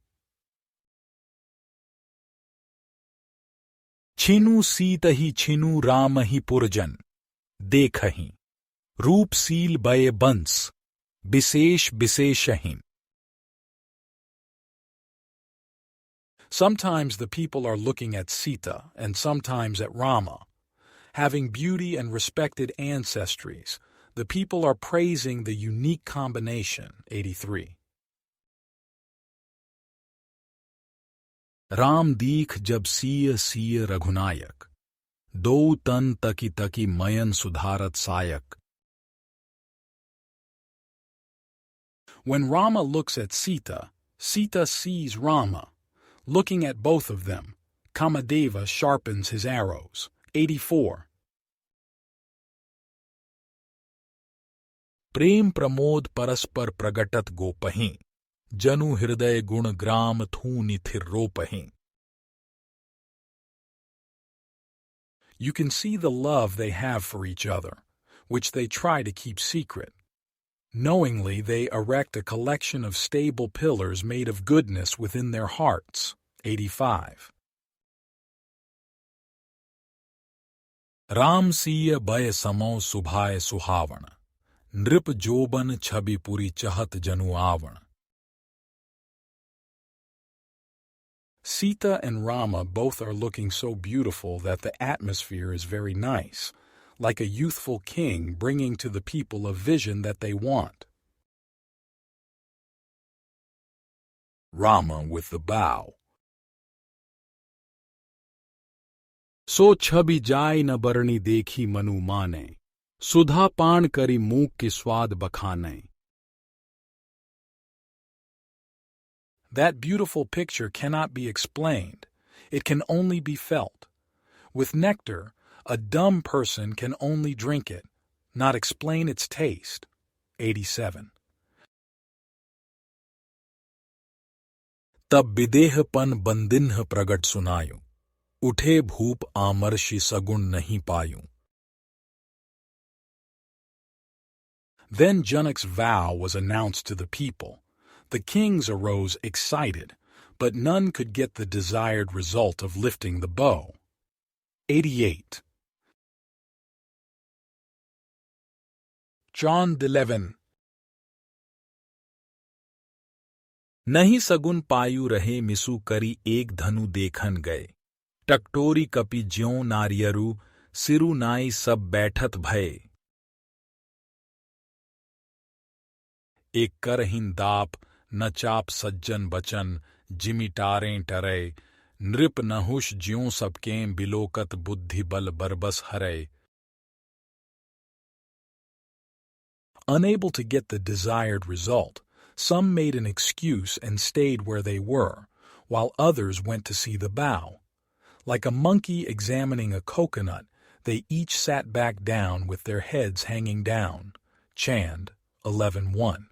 छिनु सीत ही छिनु राम ही पुरजन, देखहीं, रूप सील बये बंस, विशेष विशेषहीन. Sometimes the people are looking at Sita and sometimes at Rama. Having beauty and respected ancestries, the people are praising the unique combination. 83. Ram दीख जब सीय सीय रघुनायक, दो तन तकी तकी मयन सुधारत सायक. When Rama looks at Sita, Sita sees Rama. Looking at both of them, Kamadeva sharpens his arrows. 84. प्रेम प्रमोद परस्पर प्रगटत गोपहीं, जनु हृदय गुण ग्राम थूनि थिर रोपहीं. You can see the love they have for each other, which they try to keep secret. Knowingly, they erect a collection of stable pillars made of goodness within their hearts. 85. Ram सीय बय समो सुभाय सुहावण, नृप जोबन छबि पुरी चहत जनु आवण. Sita and Rama both are looking so beautiful that the atmosphere is very nice, like a youthful king bringing to the people a vision that they want. Rama with the bow. सो छबि जाय न बरणी देखी मनु माने, सुधा पान करी मूक के स्वाद बखाने. That beautiful picture cannot be explained. It can only be felt. With nectar, a dumb person can only drink it, not explain its taste. 87. तब विदेहपन बंदिन्ह प्रगट सुनायूं, उठे भूप आमर्षि सगुण नहीं पायूं. Then Janak's vow was announced to the people. The kings arose excited, but none could get the desired result of lifting the bow. 88. Chand 11. नहीं सगुन पायु रहे मिसु करी एक धनु देखन गए, टकटोरी कपि ज्यों नारियरु, सिरु नाई सब बैठत भये. एक करहीन दाप, न चाप सज्जन बचन, जिमिटारें टरे, नृप नहुष ज्यों सबकें बिलोकत बुद्धि बल बरबस हरे. Unable to get the desired result, some made an excuse and stayed where they were, while others went to see the bow. Like a monkey examining a coconut, they each sat back down with their heads hanging down. Chand 11:1.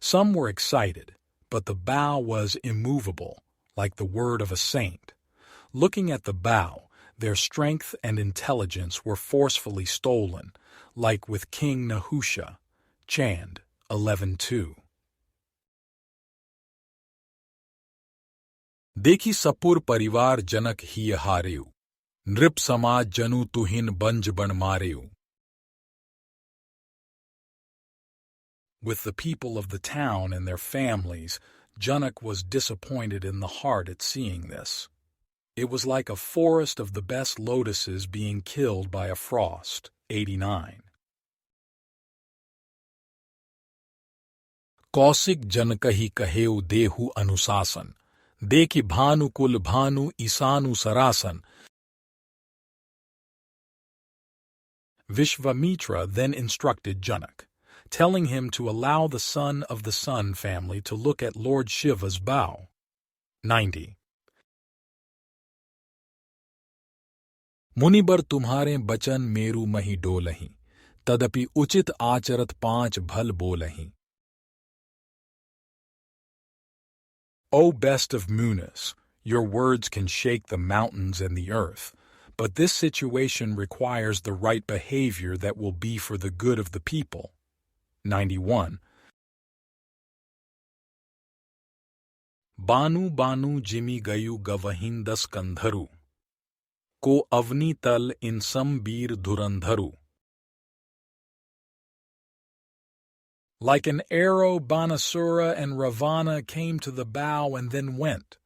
Some were excited, but the bow was immovable, like the word of a saint. Looking at the bow, their strength and intelligence were forcefully stolen, like with King Nahusha. Chand 11:2. देखी सपुर परिवार जनक ही हारेउ, नृप समाज जनु तुहिन बंज बन मारेउ. With the people of the town and their families, Janak was disappointed in the heart at seeing this. It was like a forest of the best lotuses being killed by a frost. 89. Kaushik जनकहि कहेउ देहु अनुशासन, देखि भानुकुल Bhanu ईसानु सरासन. Vishvamitra then instructed Janak, telling him to allow the son of the sun family to look at Lord Shiva's bow. 90. मुनिबर तुम्हारे बचन मेरु मही डोलहीं, तदपि उचित आचरत पांच भल बोलहीं. O best of Munis, your words can shake the mountains and the earth, but this situation requires the right behavior that will be for the good of the people. 91. बानु बानु जिमि गयु गवहिं दस कंधरु, को अवनी तल इन समबीर धुरंधरु. Like an arrow, Banasura and Ravana came to the bow and then went.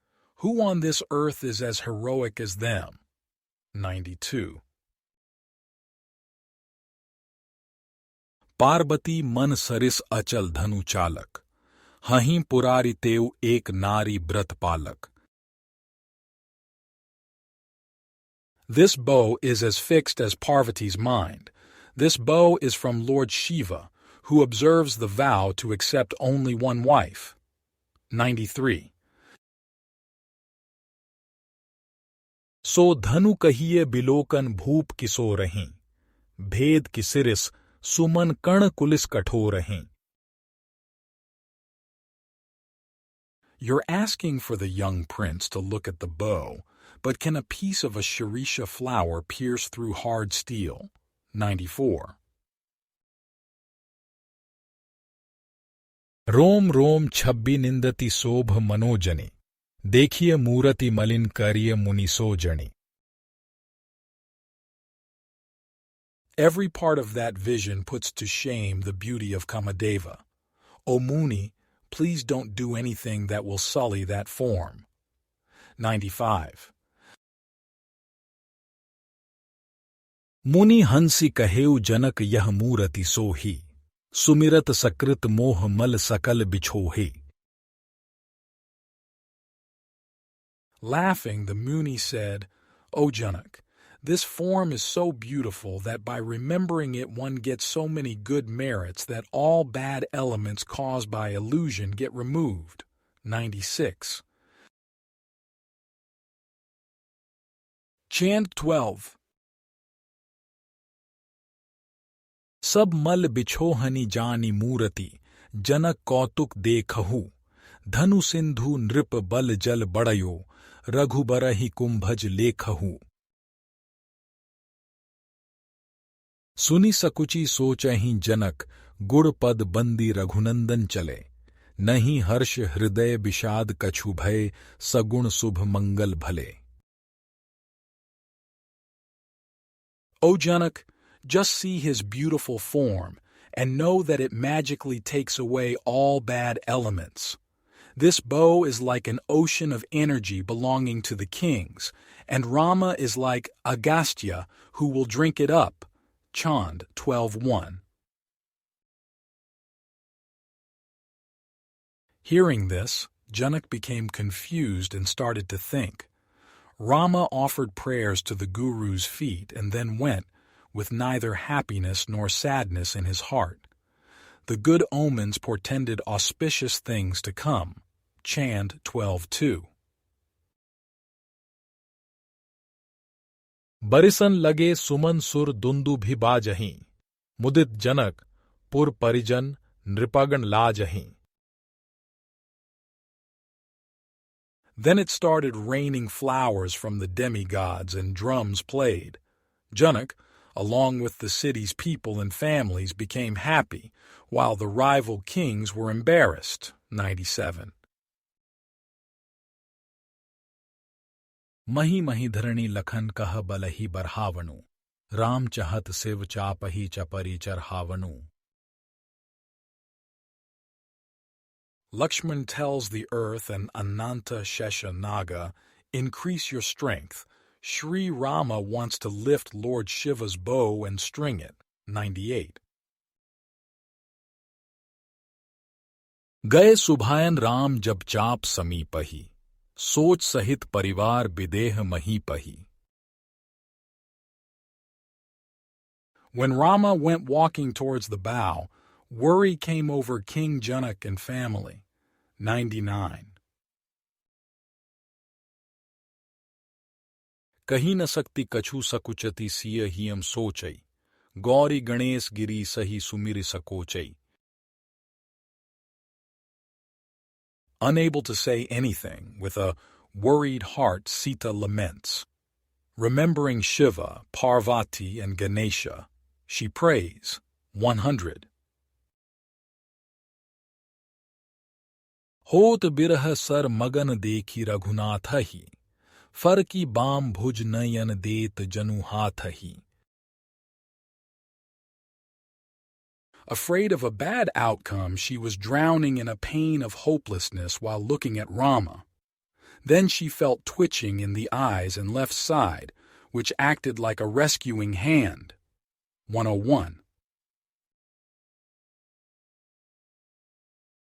Who on this earth is as heroic as them? 92. Parvati मन सरिस अचल धनु चालक, हहीं पुरारी तेउ एक नारी व्रत पालक. This bow is as fixed as Parvati's mind. This bow is from Lord Shiva, who observes the vow to accept only one wife. 93. सो धनु कहिए बिलोकन भूप किसो रहीं, भेद की सिरिस सुमन कण कुलिस कठोर हैं। You're asking for the young prince to look at the bow, but can a piece of a shirisha flower pierce through hard steel? 94. रोम रोम छब्बी निंदति शोभ मनोजनि, देखिए मूरति मलिन करिय मुनिसोजनि। Every part of that vision puts to shame the beauty of Kamadeva. O Muni, please don't do anything that will sully that form. 95. मुनि हंसी कहेउ जनक यह मूरति सोही, सुमिरत सकृत मोह मल सकल बिछोहे। Laughing, the Muni said, O Janak, this form is so beautiful that by remembering it one gets so many good merits that all bad elements caused by illusion get removed. 96. Chant 12. सब मल बिछोहनि जानी मूरति, जनक कौतुक देखहु, धनु सिंधु नृप बल जल बड़यो, रघुबरहि कुंभज लेखहु। सुनि सकुचि सोचहि जनक, गुड़ पद बंदी रघुनंदन चले, नहीं हर्ष हृदय विषाद कछु भय, सगुण शुभ मंगल भले। O Janak, just see his beautiful form, and know that it magically takes away all bad elements. This bow is like an ocean of energy belonging to the kings, and Rama is like Agastya, who will drink it up. Chand 12:1. Hearing this, Janak became confused and started to think. Rama offered prayers to the Guru's feet and then went, with neither happiness nor sadness in his heart. The good omens portended auspicious things to come. Chand 12:2. Barisan लगे सुमन सुर दुंदुभि बाजहीं, मुदित जनक पुर परिजन नृपगण लाजहीं। Then it started raining flowers from the demigods and drums played. Janak, along with the city's people and families, became happy, while the rival kings were embarrassed. 97. मही मही धरणी लखन कह बलहि बरहावनु, राम चहत Shiv चापहि Chapri चरहावनु। Lakshman tells the earth and Ananta Sheshanaga, increase your strength. Sri Rama wants to lift Lord Shiva's bow and string it. 98. गए सुभायन राम जब चाप समीपहि, सोच सहित परिवार विदेह महीपहि। When Rama went walking towards the bow, worry came over King Janak and family. 99. कही न सकती कछु सकुचति सिय हियम सोचई, गौरी गणेश गिरी सही सुमिर सकोचई। Unable to say anything, with a worried heart Sita laments. Remembering Shiva, Parvati, and Ganesha, she prays. 100. होत बिरह sir मगन देखी रघुनाथ ही, फर की बाम भुज नयन देत जनु हाथ ही। Afraid of a bad outcome, she was drowning in a pain of hopelessness while looking at Rama. Then she felt twitching in the eyes and left side, which acted like a rescuing hand. 101.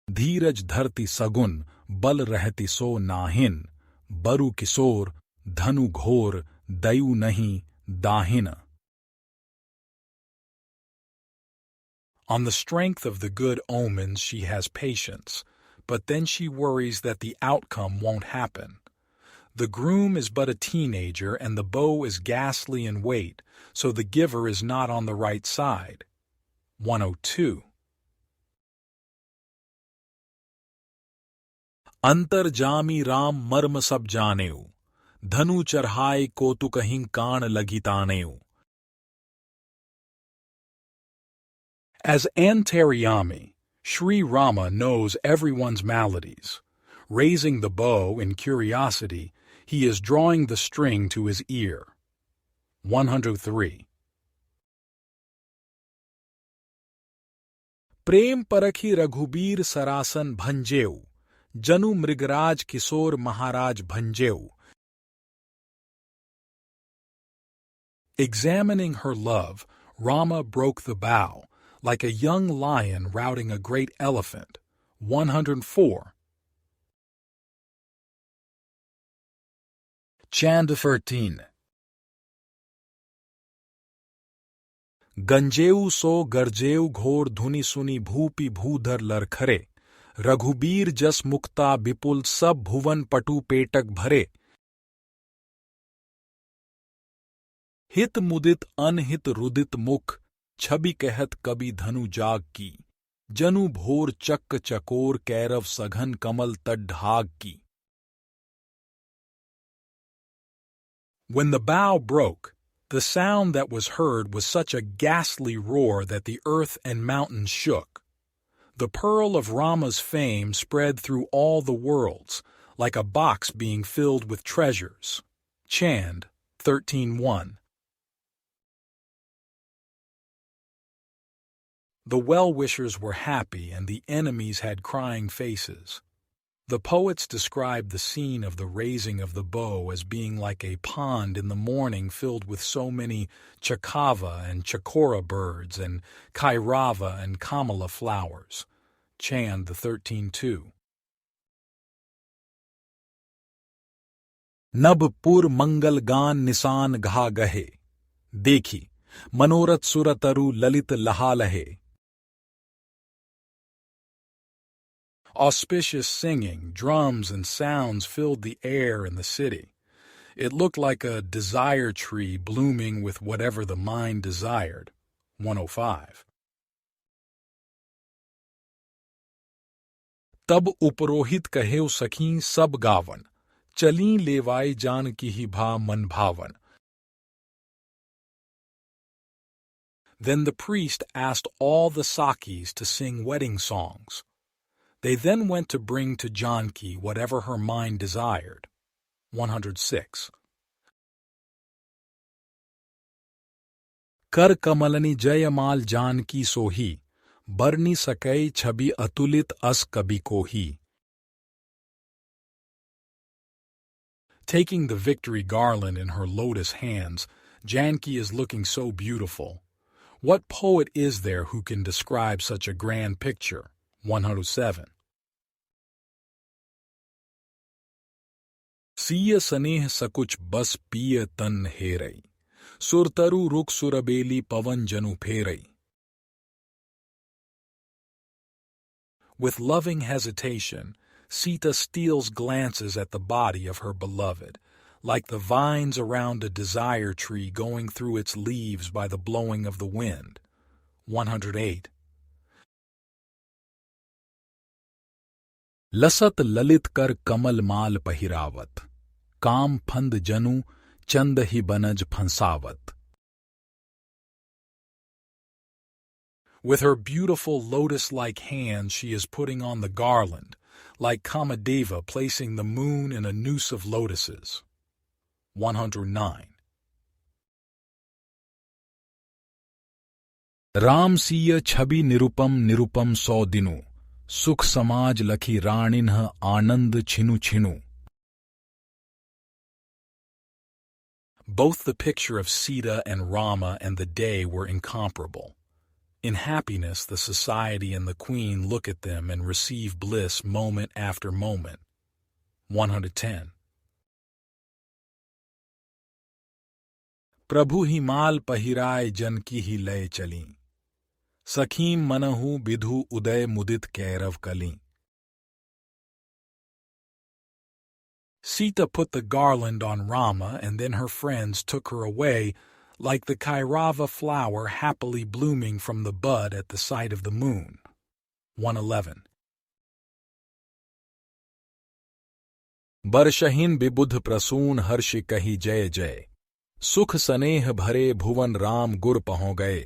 धीरज धरती सगुन, बल रहती सो नाहिन, बरु किशोर, धनु घोर, दयु नहीं, दाहिन। On the strength of the good omens she has patience, but then she worries that the outcome won't happen. The groom is but a teenager and the bow is ghastly in weight, so the giver is not on the right side. 102. अंतर्जामी Ram मर्म सब जानेऊ, धनु चढ़ाए को तु कहीं कान लगी तानेऊ. As Antaryami, Sri Rama knows everyone's maladies. Raising the bow in curiosity, he is drawing the string to his ear. 103. प्रेम परखी रघुबीर सरासन भंजेऊ, जनु मृगराज किशोर महाराज भंजेऊ. Examining her love, Rama broke the bow, like a young lion routing a great elephant. 104. Chant 13. गंजेऊ सो गरजेऊ घोर धुनि सुनि भूपि भूधर लरखरे, रघुबीर जस मुक्ता विपुल सब भुवन पटु पेटक भरे. हित मुदित अनहित रुदित मुख, छवि कहत कबि धनु जाग की, जनु भोर चक्क चकोर कैरव सघन कमल तड ढाग की. When the bow broke, the sound that was heard was such a ghastly roar that the earth and mountains shook. The pearl of Rama's fame spread through all the worlds, like a box being filled with treasures. Chand 13:1. The well-wishers were happy and the enemies had crying faces. The poets described the scene of the raising of the bow as being like a pond in the morning filled with so many chakava and chakora birds and kairava and kamala flowers. Chand 13:2. Nab pur mangal gan nisan gha gahe, dekhi, manorat surataru lalit lahalahe. Auspicious singing, drums, and sounds filled the air in the city. It looked like a desire tree blooming with whatever the mind desired. 105. तब उपरोहित कहेउ सखी सब गावन, चली लेवाई जानकी ही भा मन भावन. Then the priest asked all the Sakis to sing wedding songs. They then went to bring to Janki whatever her mind desired. 106. Kar kamalani jayamal Janki sohi, barni sakai chhabi atulit as kabi kohi. Taking the victory garland in her lotus hands, Janki is looking so beautiful. What poet is there who can describe such a grand picture? 107. Siya saneh sakuch bas piya tan herai, surtaru ruk surabeli pavan janu pherai. With loving hesitation, Sita steals glances at the body of her beloved, like the vines around a desire tree going through its leaves by the blowing of the wind. 108. Lasat lalit kar kamal mal pahirawat, काम फंद जनु चंद ही बनज फंसावत. With her beautiful lotus-like hands she is putting on the garland, like Kamadeva placing the moon in a noose of lotuses. 109. Ram सिय छवि निरुपम निरुपम सौ दिनु, सुख समाज लखी राणिन्ह आनंद छिनु छिनु. Both the picture of Sita and Rama and the day were incomparable. In happiness, the society and the queen look at them and receive bliss moment after moment. 110. Prabhu hi mal pahirai janki hi lay chali, sakhim manahu bidhu uday mudit kairav kali. Sita put the garland on Rama, and then her friends took her away, like the Kairava flower happily blooming from the bud at the sight of the moon. 111. बरशहीन बिबुध Prasoon हर्ष कही जय जय, सुख सनेह भरे भुवन राम गुर पहुँ गए.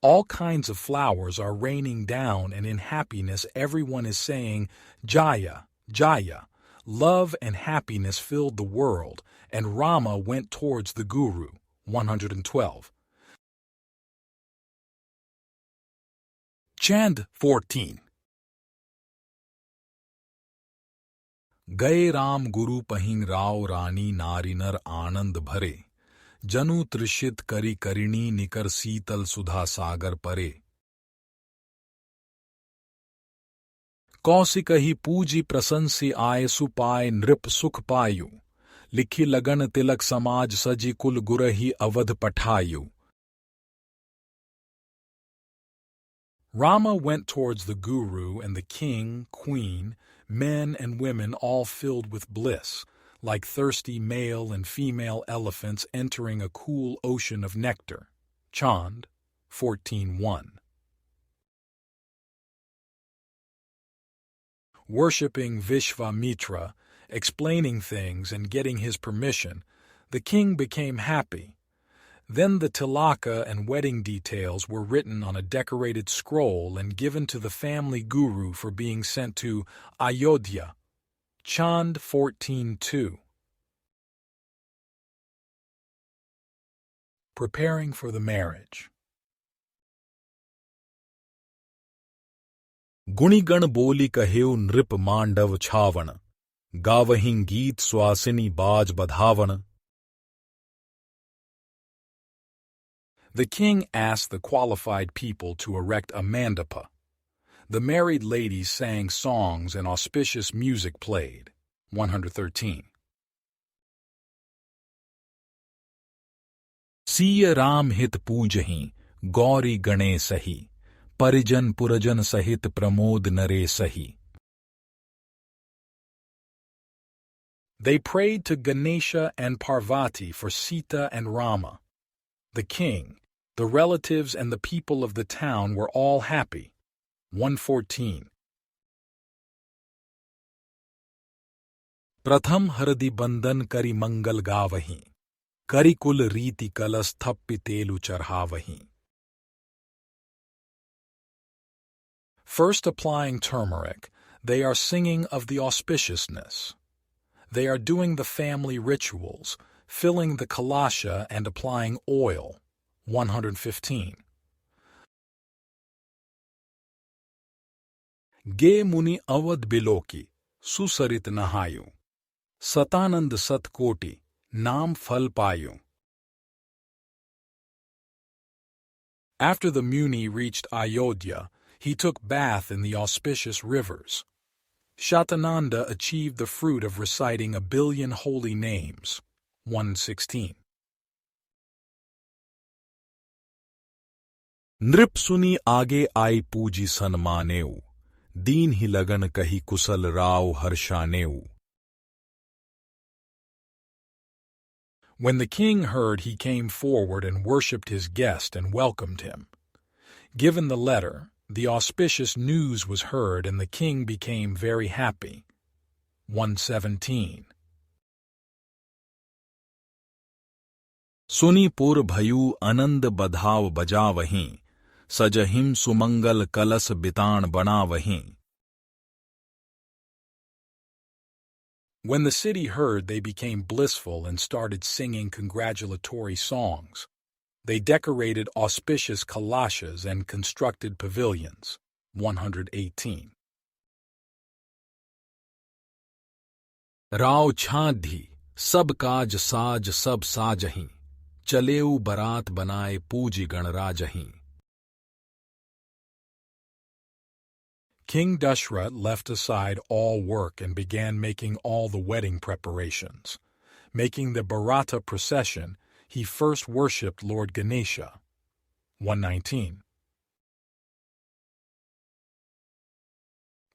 All kinds of flowers are raining down, and in happiness everyone is saying, Jaya, Jaya. Love and happiness filled the world, and Rama went towards the Guru. 112. Chant 14. गए राम गुरु पहिं राव रानी नारी नर आनंद भरे, जनु त्रिषित करी करिणी निकर शीतल सुधा सागर परे. कौशिक ही पूजी प्रशंसी आय सुपाय नृप सुख पायु, लिखी लगन तिलक समाज सजी कुल गुरही Awadh पठायु. Rama went towards the Guru, and the king, queen, men and women all filled with bliss, like thirsty male and female elephants entering a cool ocean of nectar. Chand 14:1. Worshipping Vishvamitra, explaining things and getting his permission, the king became happy. Then the tilaka and wedding details were written on a decorated scroll and given to the family guru for being sent to Ayodhya. Chand 14:2. Preparing for the marriage. गुणिगण बोली कहेउ नृप मांडव छावण, गावहिं गीत स्वासिनी बाज Badhawan. The king asked the qualified people to erect a mandapa. The married ladies sang songs and auspicious music played. 113. सीय राम हित पूजहि, गौरी गणे सही, परिजन पुरजन सहित प्रमोद नरे सही. They prayed to Ganesha and Parvati for Sita and Rama. The king, the relatives, and the people of the town were all happy. 114. प्रथम हरदि बंदन करि मंगल गावहि, करि कुल रीति कलश थप्पि तेलु चढ़ावहि. First applying turmeric, they are singing of the auspiciousness. They are doing the family rituals, filling the kalasha and applying oil. 115. गे मुनि अवध बिलोकी, सुसरित नहायु, सतानंद सतकोटि, नाम फल पायु. After the Muni reached Ayodhya, he took bath in the auspicious rivers. Shatananda achieved the fruit of reciting 1,000,000,000 holy names. 116. नृप सुनी आगे आई पूजी सन्मानेऊ, दीन ही लगन कही कुशल Rao हर्षानेऊ. When the king heard, he came forward and worshipped his guest and welcomed him. Given the letter, the auspicious news was heard, and the king became very happy. 117. सुनी पुर भयु आनंद बधाव बजावहीं, सजहिम सुमंगल कलस बितान बनावहीं. When the city heard, they became blissful and started singing congratulatory songs. They decorated auspicious kalashas and constructed pavilions. 118. Rao छाधी सब काज साज सब साजहीं, चलेऊ बरात बनाए पूजी गणराजहीं. King Dashrath left aside all work and began making all the wedding preparations. Making the Bharata procession, he first worshipped Lord Ganesha. 119.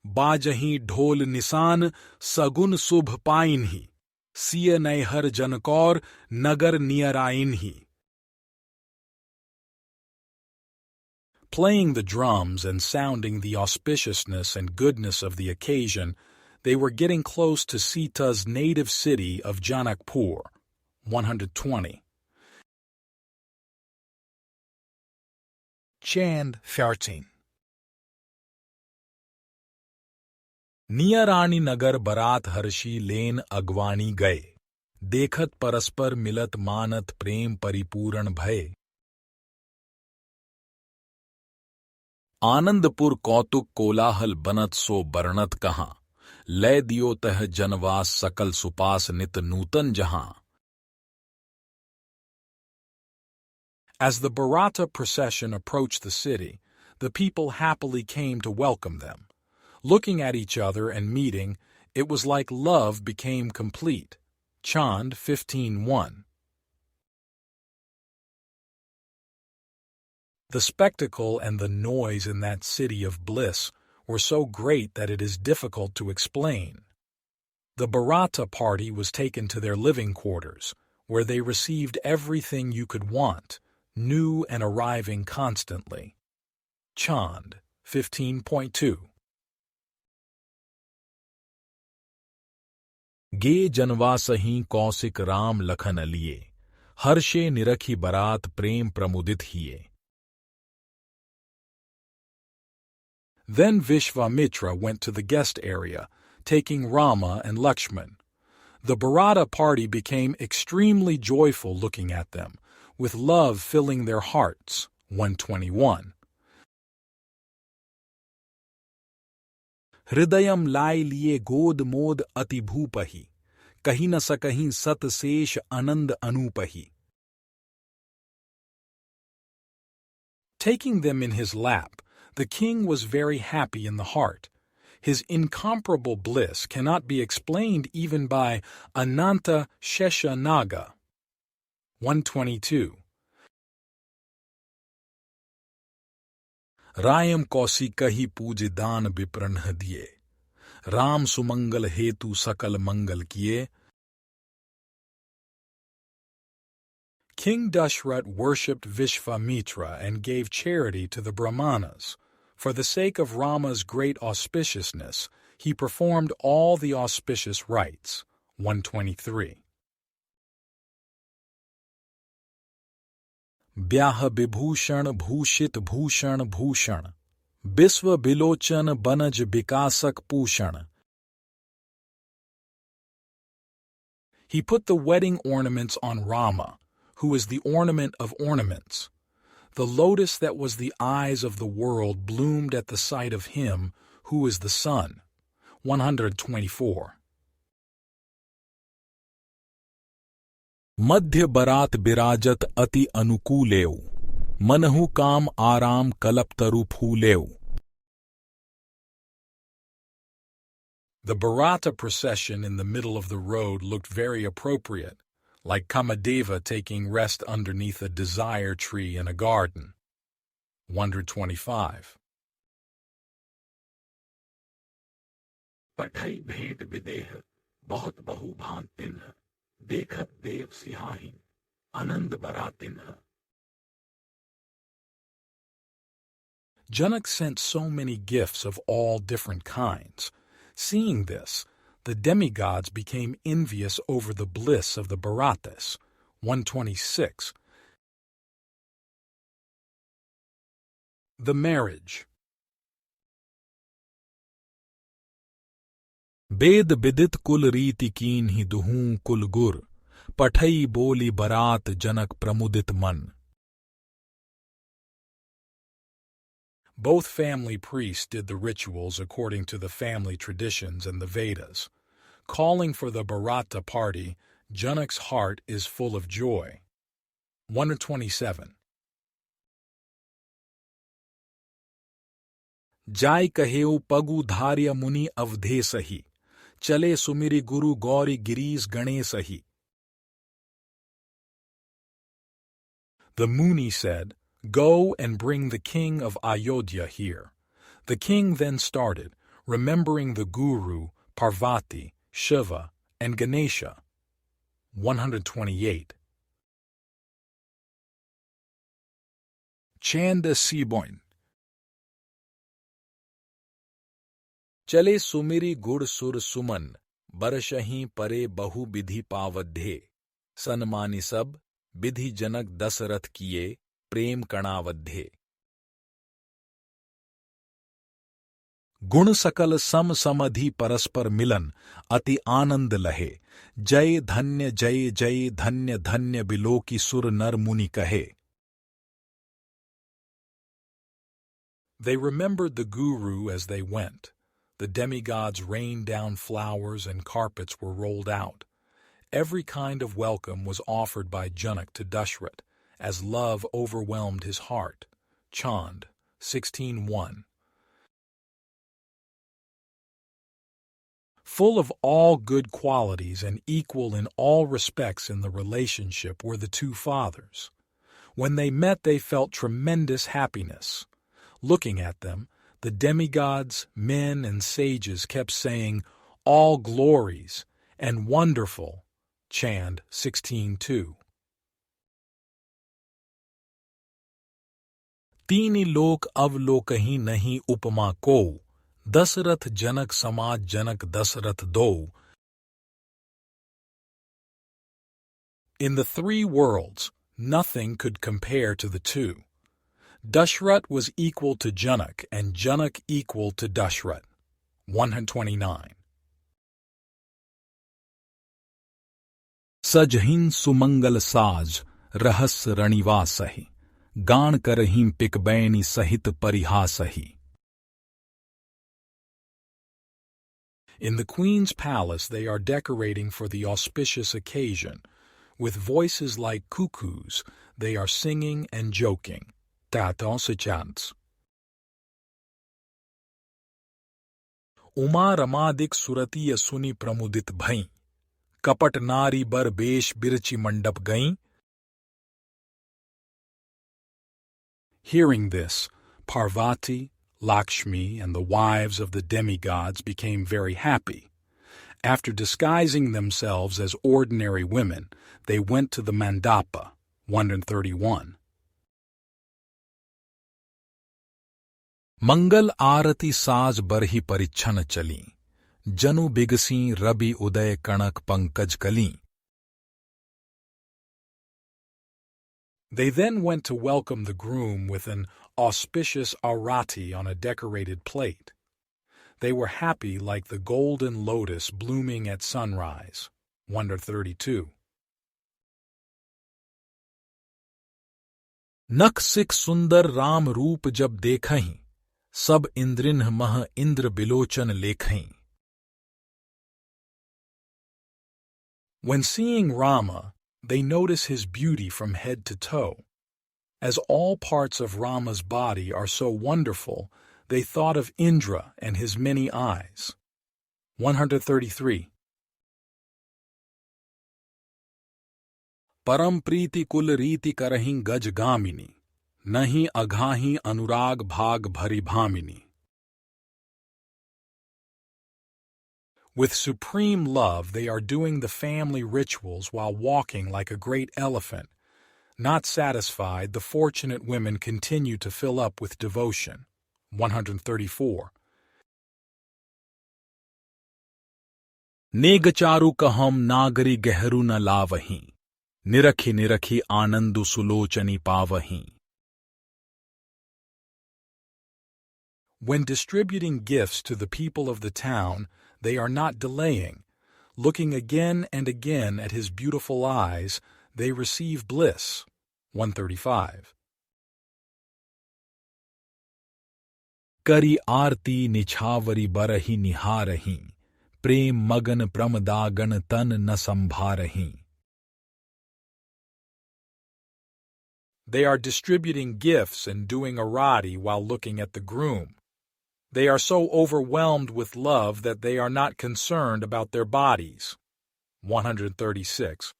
बाजहीं ढोल Nissan सगुन शुभ पाइन्ही सिय नय हर Jankaur nagar नियराइन्ही. Playing the drums and sounding the auspiciousness and goodness of the occasion, they were getting close to Sita's native city of Janakpur. 120. Chand 13. नियरानी नगर बरात हर्षी लेन अगवानी गए देखत परस्पर मिलत मानत प्रेम परिपूर्ण भय. आनंदपुर कौतुक कोलाहल बनत सो बरनत कहाँ लय दियो तह जनवास सकल सुपास नित नूतन जहां. As the Bharata procession approached the city, the people happily came to welcome them. Looking at each other and meeting, it was like love became complete. Chand 15:1. The spectacle and the noise in that city of bliss were so great that it is difficult to explain. The Bharata party was taken to their living quarters, where they received everything you could want, new and arriving constantly. Chand 15.2. गे जनवासहीं कौशिक राम लखन लिए Hershey निरखी बरात प्रेम प्रमुदित हिए. Then Vishvamitra went to the guest area, taking Rama and Lakshman. The Bharata party became extremely joyful looking at them, with love filling their hearts. 121. हृदयम लाय लिए गोद मोद अति भूपहि कहीं न सकहीं सत शेष आनंद अनूपहि. Taking them in his lap, the king was very happy in the heart. His incomparable bliss cannot be explained even by Ananta Shesha Naga. 122. रायम कौसी कही पूज दान विप्रण दिए राम सुमंगल हेतु सकल मंगल किए. King Dashrath worshipped Vishvamitra and gave charity to the Brahmanas. For the sake of Rama's great auspiciousness, he performed all the auspicious rites. 123. ब्याह विभूषण भूषित भूषण भूषण विश्व बिलोचन बनज विकासक Pushan. He put the wedding ornaments on Rama, who is the ornament of ornaments. The lotus that was the eyes of the world bloomed at the sight of him who is the sun. 124. मध्य बरात बिराजत अति अनुकूलेव मनहु काम आराम कलपतरु फूलेव. The Bharata procession in the middle of the road looked very appropriate, like Kamadeva taking rest underneath a desire tree in a garden. 125. पठई भेंट विदेह बहुत बहु भांतिन देखत देव सिहाहिन आनंद बरातिन. Janak sent so many gifts of all different kinds. Seeing this, the demigods became envious over the bliss of the Bharatas. 126. The marriage. वेद विदित कुल रीति कीन ही दुहूं कुल गुर पठई बोली बरात जनक प्रमुदित मन. Both family priests did the rituals according to the family traditions and the Vedas. Calling for the Bharata party, Janak's heart is full of joy. 127. जाय कहेउ पगु धार्य मुनि अवधेसहि चले सुमिरि गुरु Gauri Girish गणेशहि. The Muni said, "Go and bring the king of Ayodhya here." The king then started, remembering the Guru, Parvati, Shiva, and Ganesha. 128. Chand Siboin. चले सुमिरी गुड़ सुर सुमन बरशहीं परे बहु विधि पावध्ये सनमानि सब विधि जनक दशरथ किए प्रेम कणावध्ये। गुण सकल सम समधि परस्पर मिलन अति आनंद लहे जय जय धन्य धन्य बिलोकी सुर नर मुनि कहे। They remembered the Guru as they went. The demigods rained down flowers and carpets were rolled out. Every kind of welcome was offered by Janak to Dashrath, as love overwhelmed his heart. Chand 16:1. Full of all good qualities and equal in all respects in the relationship were the two fathers. When they met, they felt tremendous happiness. Looking at them, the demigods, men, and sages kept saying, "All glories," and "wonderful." Chand 16:2. तीनि लोक अवलोकहि नहीं उपमा को दशरथ जनक समाज जनक दशरथ दो. In the three worlds, nothing could compare to the two. Dashrath was equal to Janak and Janak equal to Dashrath. 129. सजहिन सुमंगल साज रहस रणिवासहि गान करहिं पिकबैनी सहित परिहासहि. In the queen's palace they are decorating for the auspicious occasion. With voices like cuckoos, they are singing and joking. Taton se chants. Uma रमादिक सुरतीय सुनि प्रमुदित भई कपट नारी बर बेश बिरचि मंडप गई. Hearing this, Parvati, Lakshmi, and the wives of the demigods became very happy. After disguising themselves as ordinary women, they went to the mandapa. 131. मंगल आरती साज बरही परिच्छन चली जनु बिगसी रवि उदय कणक पंकज कली. They then went to welcome the groom with an auspicious arati on a decorated plate. They were happy like the golden lotus blooming at sunrise. 132. नख सिख सुंदर राम रूप जब देखहीं सब इंद्रिन्ह मह इंद्र बिलोचन लेखहीं. When seeing Rama, they notice his beauty from head to toe. As all parts of Rama's body are so wonderful, they thought of Indra and his many eyes. 133. परम प्रीति कुल रीति करहीं गज गामिनी नहीं अघाहीं अनुराग भाग भरी भामिनी. With supreme love, they are doing the family rituals while walking like a great elephant. Not satisfied, the fortunate women continue to fill up with devotion. 134. नेगचारु कहम नागरी गहरू न लावहीं निरखी निरखी आनंदु सुलोचनी पावहीं. When distributing gifts to the people of the town, they are not delaying. Looking again and again at his beautiful eyes, they receive bliss. 135. करी आरती निछावरी बरही निहारहीं प्रेम मगन प्रमदागण तन न संभारहीं. They are distributing gifts and doing arati while looking at the groom. They are so overwhelmed with love that they are not concerned about their bodies. 136.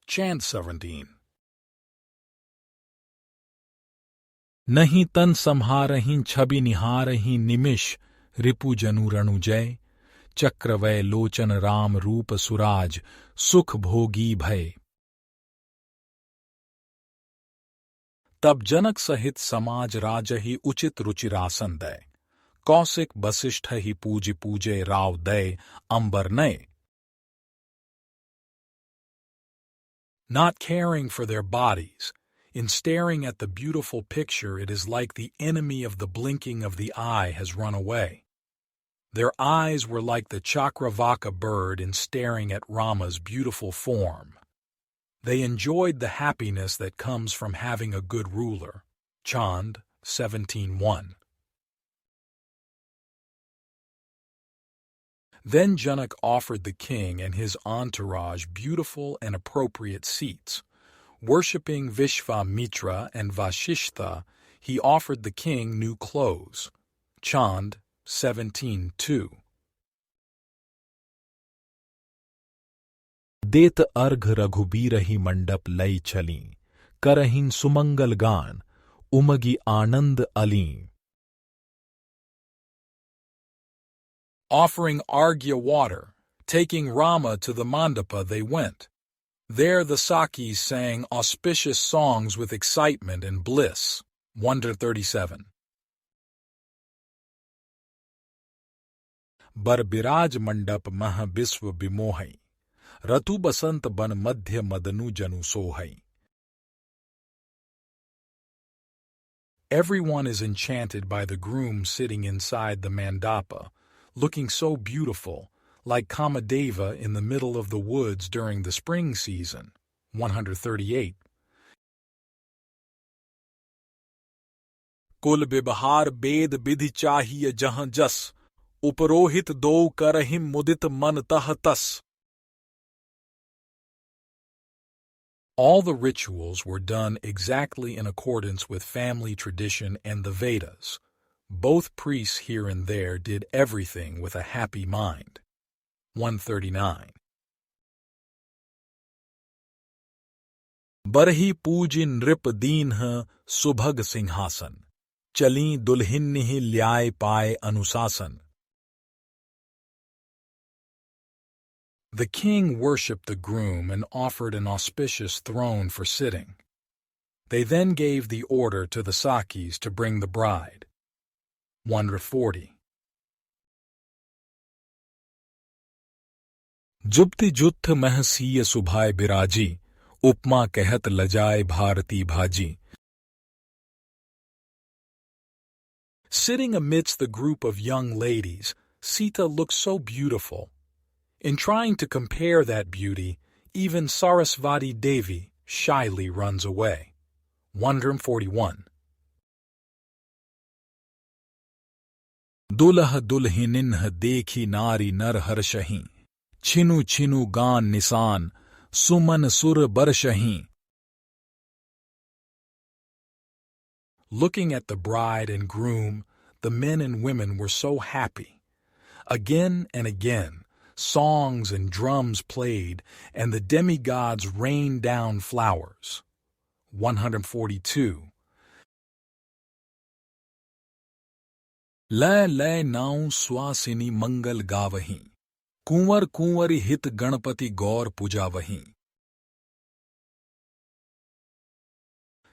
Chant 17. नहीं तन संहारहीं छवि निहारहीं निमिष रिपु जनु रणुजय चक्रवय लोचन राम रूप सुराज सुख भोगी भय। तब जनक सहित समाज राज ही उचित रुचिरासन दय कौशिक वसिष्ठ ही पूजे राव दय अंबर नय। Not caring for their bodies, in staring at the beautiful picture it is like the enemy of the blinking of the eye has run away. Their eyes were like the Chakravaka bird in staring at Rama's beautiful form. They enjoyed the happiness that comes from having a good ruler. Chand 17:1. Then Janak offered the king and his entourage beautiful and appropriate seats. Worshipping Vishvamitra and Vashishtha, he offered the king new clothes. Chand 17:2. देत अर्घ रघुबीरहि मंडप लई चली करहिं सुमंगल गान उमगी आनंद अलीं. Offering Arghya water, taking Rama to the mandapa they went. There the Sakis sang auspicious songs with excitement and bliss. 137. बर बिराज मंडप मह विश्व विमोहई रतु बसंत बन मध्य मदनु जनु सोहई. Everyone is enchanted by the groom sitting inside the mandapa, looking so beautiful, like Kamadeva in the middle of the woods during the spring season. 138. कुल बिबहार बेद विधि चाहिए जहां जस उपरोहित दो करहिम मुदित मन तह तस. All the rituals were done exactly in accordance with family tradition and the Vedas. Both priests here and there did everything with a happy mind. 139. Barhi पूजी नृप दीन्ह सुभग सिंहासन चली दुल्हिन्हि ल्याय पाए अनुशासन. The king worshipped the groom and offered an auspicious throne for sitting. They then gave the order to the Sakis to bring the bride. 140. जुप्ति जुत्थ महसीय सुभाय बिराजी उपमा कहत लजाए भारती भाजी. Sitting amidst the group of young ladies, Sita looked so beautiful. In trying to compare that beauty, even Sarasvati Devi shyly runs away. 141. दुलह दुल्हिनिन्ह देखी नारी नर हर्षहीं छिनु छिनु गान Nissan सुमन सुर बरषहीं. Looking at the bride and groom, the men and women were so happy. Again and again, songs and drums played, and the demigods rained down flowers. 142. लय लय now स्वासिनी मंगल गावहीं कुंवर कुंवरी हित गणपति गौर पूजावहीं.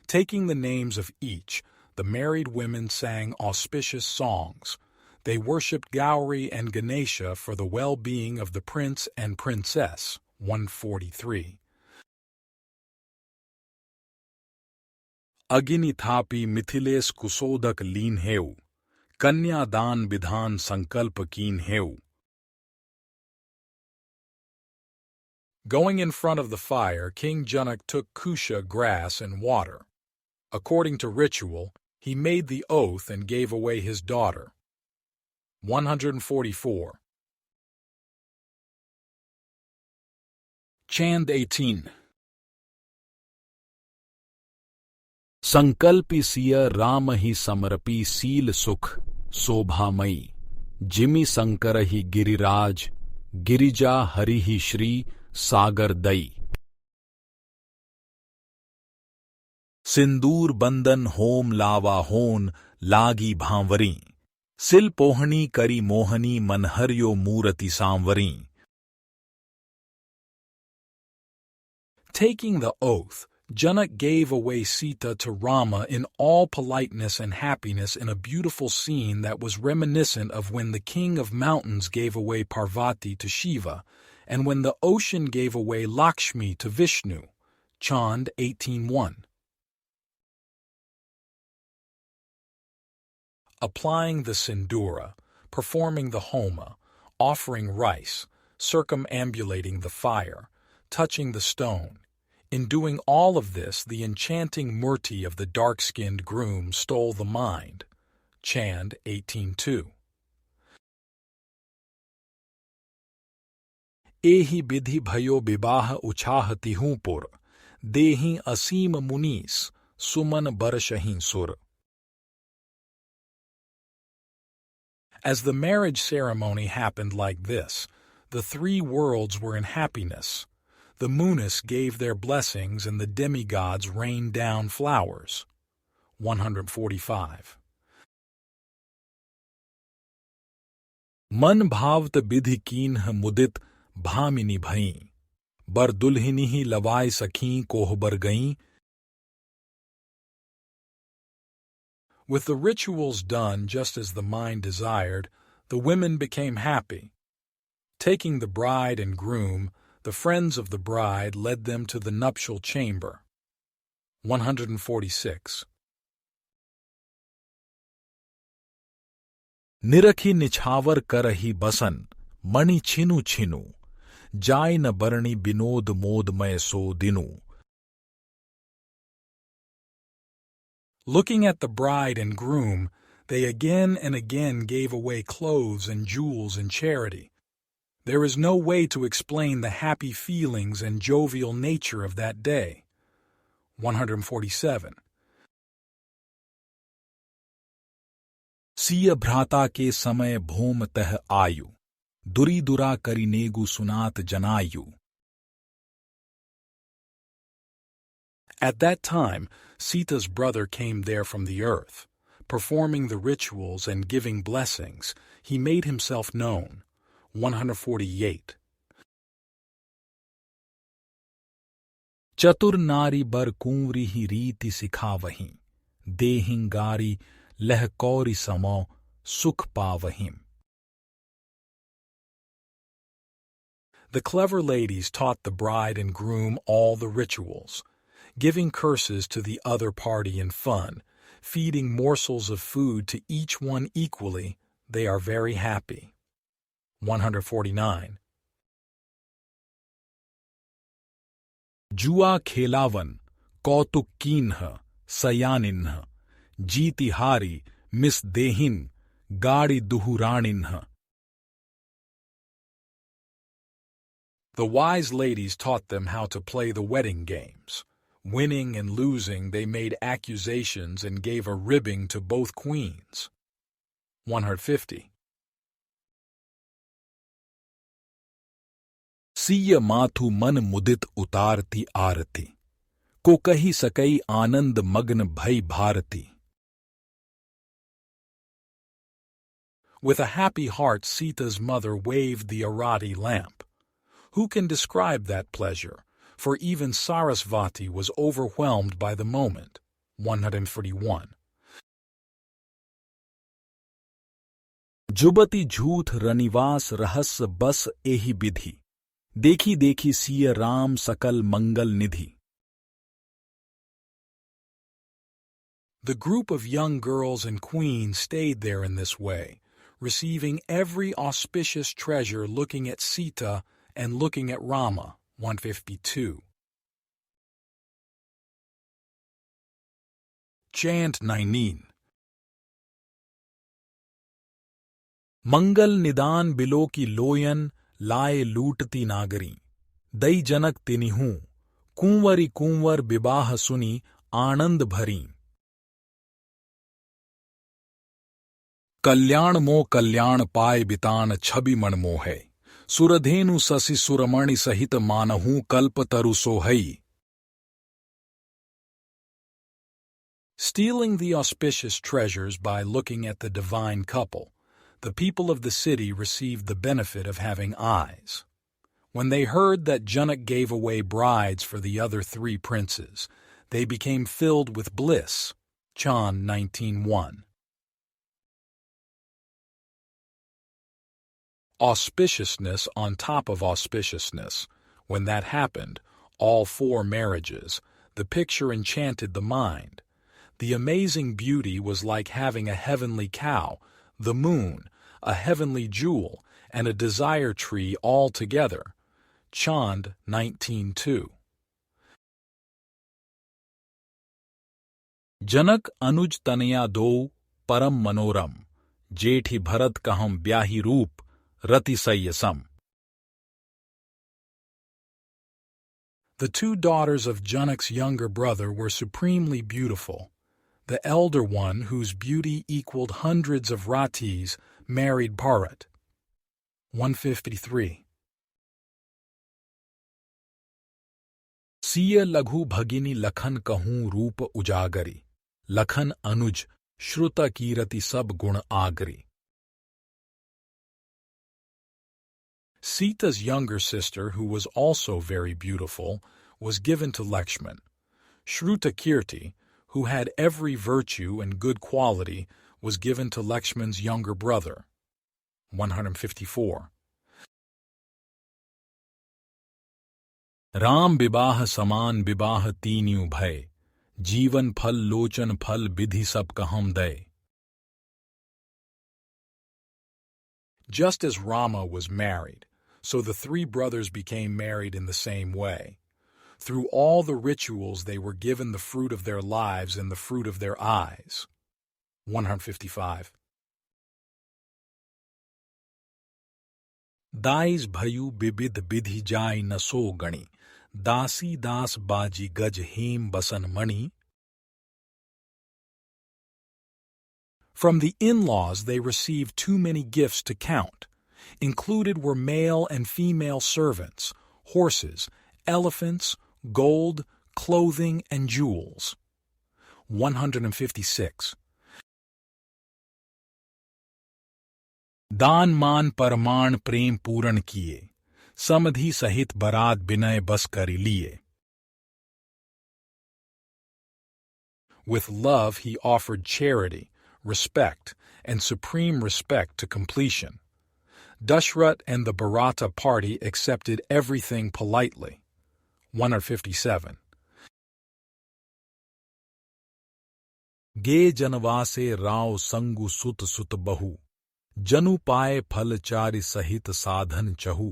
Taking the names of each, the married women sang auspicious songs. They worshipped Gauri and Ganesha for the well-being of the prince and princess. 143. Agini thapi mithiles kusodak leen heu कन्या दान विधान संकल्प कीन हेउ. Going in front of the fire, King Janak took kusha grass and water. According to ritual, he made the oath and gave away his daughter. 144. Chand 18. संकल्पी Siya Ram he समर्पी seal सुख शोभामयी जिमि शंकर ही गिरिराज गिरिजा हरि ही श्री सागर दई. सिंदूर बंदन home लावा होन लागी भांवरी सिल पोहणी करी मोहनी मनहर्यो मूरति सांवरी. Taking the oath, Janak gave away Sita to Rama in all politeness and happiness in a beautiful scene that was reminiscent of when the king of mountains gave away Parvati to Shiva, and when the ocean gave away Lakshmi to Vishnu. Chand 18:1. Applying the sindura, performing the homa, offering rice, circumambulating the fire, touching the stone. In doing all of this, the enchanting murti of the dark-skinned groom stole the mind. Chand 18:2. Ehi bidhi bhayo bibaha uchahati hupur, dehi asim munis, suman barashahin sur. As the marriage ceremony happened like this, the three worlds were in happiness. The Munis gave their blessings and the demigods rained down flowers. 145. मन भावत विधि कीन्ह मुदित भामिनी भई बर दुल्हिनी ही लवाय सखी कोहबर गई. With the rituals done just as the mind desired, the women became happy. Taking the bride and groom, the friends of the bride led them to the nuptial chamber. 146. निरखी निछावर करही बसन मणि छिनु छिनु जाय न बरणी बिनोद मोदमय सो दिनु. Looking at the bride and groom, they again and again gave away clothes and jewels in charity. There is no way to explain the happy feelings and jovial nature of that day. 147. सिय भ्राता के समय भोम तह आयु दुरी दुरा करी नेगु सुनात जनायु. At that time, Sita's brother came there from the earth. Performing the rituals and giving blessings, he made himself known. 148. चतुर नारी बर कुंवरी ही रीति सिखावहीं देहिंगारी लह कौरी समो सुख पावहीं. The clever ladies taught the bride and groom all the rituals, giving curses to the other party in fun, feeding morsels of food to each one equally. They are very happy. 149. जुआ खेलावन कौतुक कीन्ह सयानिन्ह जीतिहारी miss देहिन गाड़ी दुहुरानिन्ह. The wise ladies taught them how to play the wedding games. Winning and losing, they made accusations and gave a ribbing to both queens. 150. सिय माथु मन मुदित उतारती आरती को कही सकई आनंद मग्न भई Bharti. With a happy heart, Sita's mother waved the Arati lamp. Who can describe that pleasure? For even Sarasvati was overwhelmed by the moment. 141. जुबती झूठ रनिवास रहस्य बस एहि विधि देखी देखी सिय राम सकल मंगल निधि. The group of young girls and queens stayed there in this way, receiving every auspicious treasure, looking at Sita and looking at Rama. 152. Chant 19. मंगल निदान below की लोयन लाए लूटती नागरी दई जनक तिनिहूं कुंवरी कुंवर विवाह सुनी आनंद भरी. कल्याण मो कल्याण पाए बितान छवि मन मोहे सुरधेनु ससी सुरमणि सहित मानहूं कल्प तरु सोहई. Stealing the auspicious treasures by looking at the divine couple, the people of the city received the benefit of having eyes. When they heard that Janaki gave away brides for the other 3 princes, they became filled with bliss. Chand 19:1. Auspiciousness on top of auspiciousness. When that happened, all 4 marriages, the picture enchanted the mind. The amazing beauty was like having a heavenly cow, the moon, a heavenly jewel, and a desire tree all together. Chand 19:2. जनक अनुज तनया दो परम मनोरम, जेठी भरत कहम ब्याही रूप, रति सय्यसम. The 2 daughters of Janak's younger brother were supremely beautiful. The elder one, whose beauty equaled hundreds of ratis, married Bharat. 153. सिय लघु भगिनी लखन कहूं रूप उजागरी, लखन अनुज श्रुत कीरति सब गुण Agri. Sita's younger sister, who was also very beautiful, was given to Lakshman. Shrutakirti, who had every virtue and good quality, was given to Lakshman's younger brother. 154. Ram विवाह समान विवाह तीन्यू भय, जीवन फल लोचन फल विधि सब कहम दय. Just as Rama was married, so the 3 brothers became married in the same way. Through all the rituals they were given the fruit of their lives and the fruit of their eyes. 155. दाइज भयु विविध विधि जाय नसो गणी, दासी दास बाजी गज हेम बसन मणि. From the in-laws they received too many gifts to count. Included were male and female servants, horses, elephants, gold, clothing, and jewels. 156. दान मान परमाण प्रेम पूरण किए, समधि सहित बरात बिनय बस करि लिए. With love he offered charity, respect, and supreme respect to completion. Dashrath and the Bharata party accepted everything politely. 157. गे जनवासे राव संगु सुत सुत बहु, जनु पाए फल चारि सहित साधन चहु.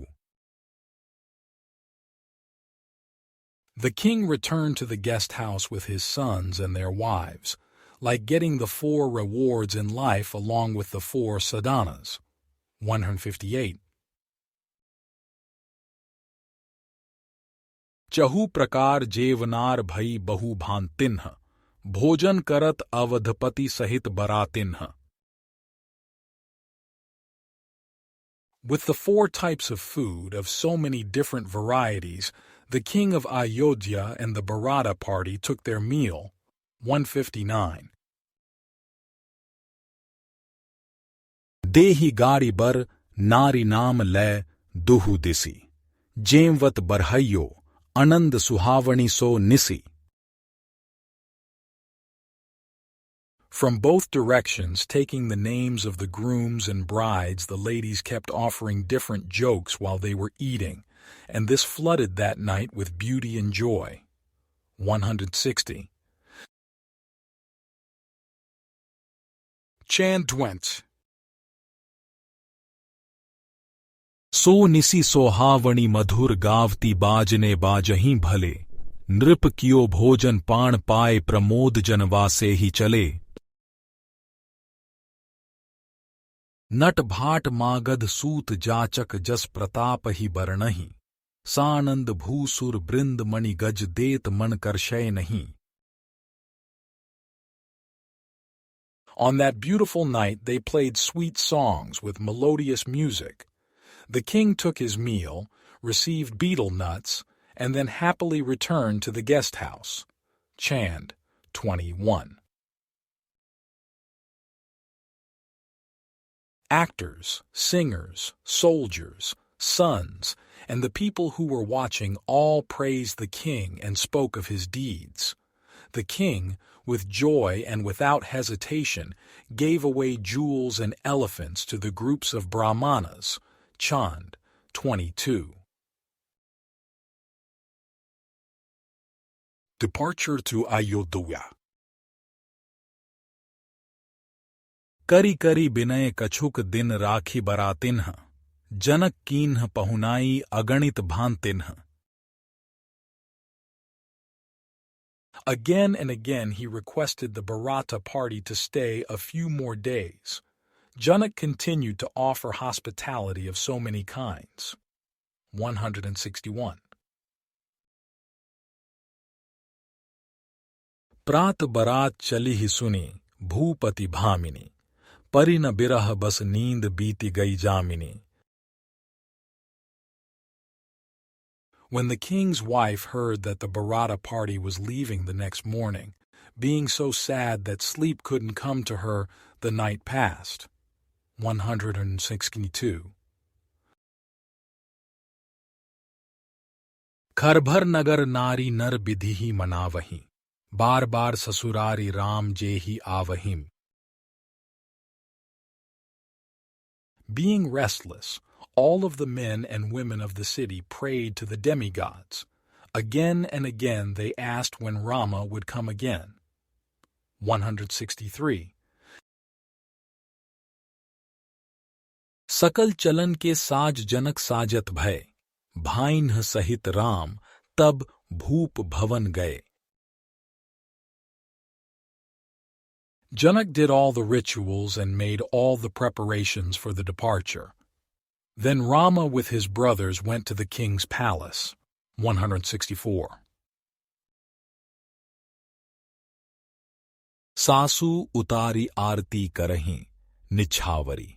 The king returned to the guest house with his sons and their wives, like getting the 4 rewards in life along with the 4 sadhanas. 158. चहु प्रकार जेवनार भई बहु भांतिन्ह, भोजन करत अवधपति सहित बरातिन्ह. With the 4 types of food of so many different varieties, the king of Ayodhya and the Bharata party took their meal. 159. देहि गाड़ी बर नारी नाम लय दुहु दिसी, जेमवत बरहयो आनंद सुहावणी सो निसी. From both directions, taking the names of the grooms and brides, the ladies kept offering different jokes while they were eating, and this flooded that night with beauty and joy. 160. Chand went. सो निसी सोहावणी मधुर गावती बाजने बाजहीं भले, नृप कियो भोजन पाण पाए प्रमोद जनवासे ही चले. नट भाट मागध सूत जाचक जस प्रताप ही बरनहि, सानंद भूसुर बृंद मणि गज देत मन करशय नहीं. On that beautiful night they played sweet songs with melodious music. The king took his meal, received betel nuts, and then happily returned to the guest house. Chand 21. Actors, singers, soldiers, sons, and the people who were watching all praised the king and spoke of his deeds. The king, with joy and without hesitation, gave away jewels and elephants to the groups of brahmanas. Chand 22. Departure to Ayodhya. करी करी बिनय कछुक दिन राखी बरातिन्ह, जनक कीन्ह पहुनाई अगणित भांतिन्ह. Again and again he requested the Bharata party to stay a few more days. Janak continued to offer hospitality of so many kinds. 161. प्रात बरात चली ही सुनी, भूपति भामिनी, परि न बिरह बस नींद बीती गई जामिनी. When the king's wife heard that the Bharata party was leaving the next morning, being so sad that sleep couldn't come to her, the night passed. 162. खरभर नगर नारी नर बिधि ही मनावहीं, बार बार ससुरारी राम जे ही आवहिं. Being restless, all of the men and women of the city prayed to the demigods. Again and again they asked when Rama would come again. 163. सकल चलन के साज जनक साजत भय, भाइन्ह सहित राम तब भूप भवन गए. Janak did all the rituals and made all the preparations for the departure. Then Rama with his brothers went to the king's palace. 164. सासु उतारी आरती करहीं, निछावरी,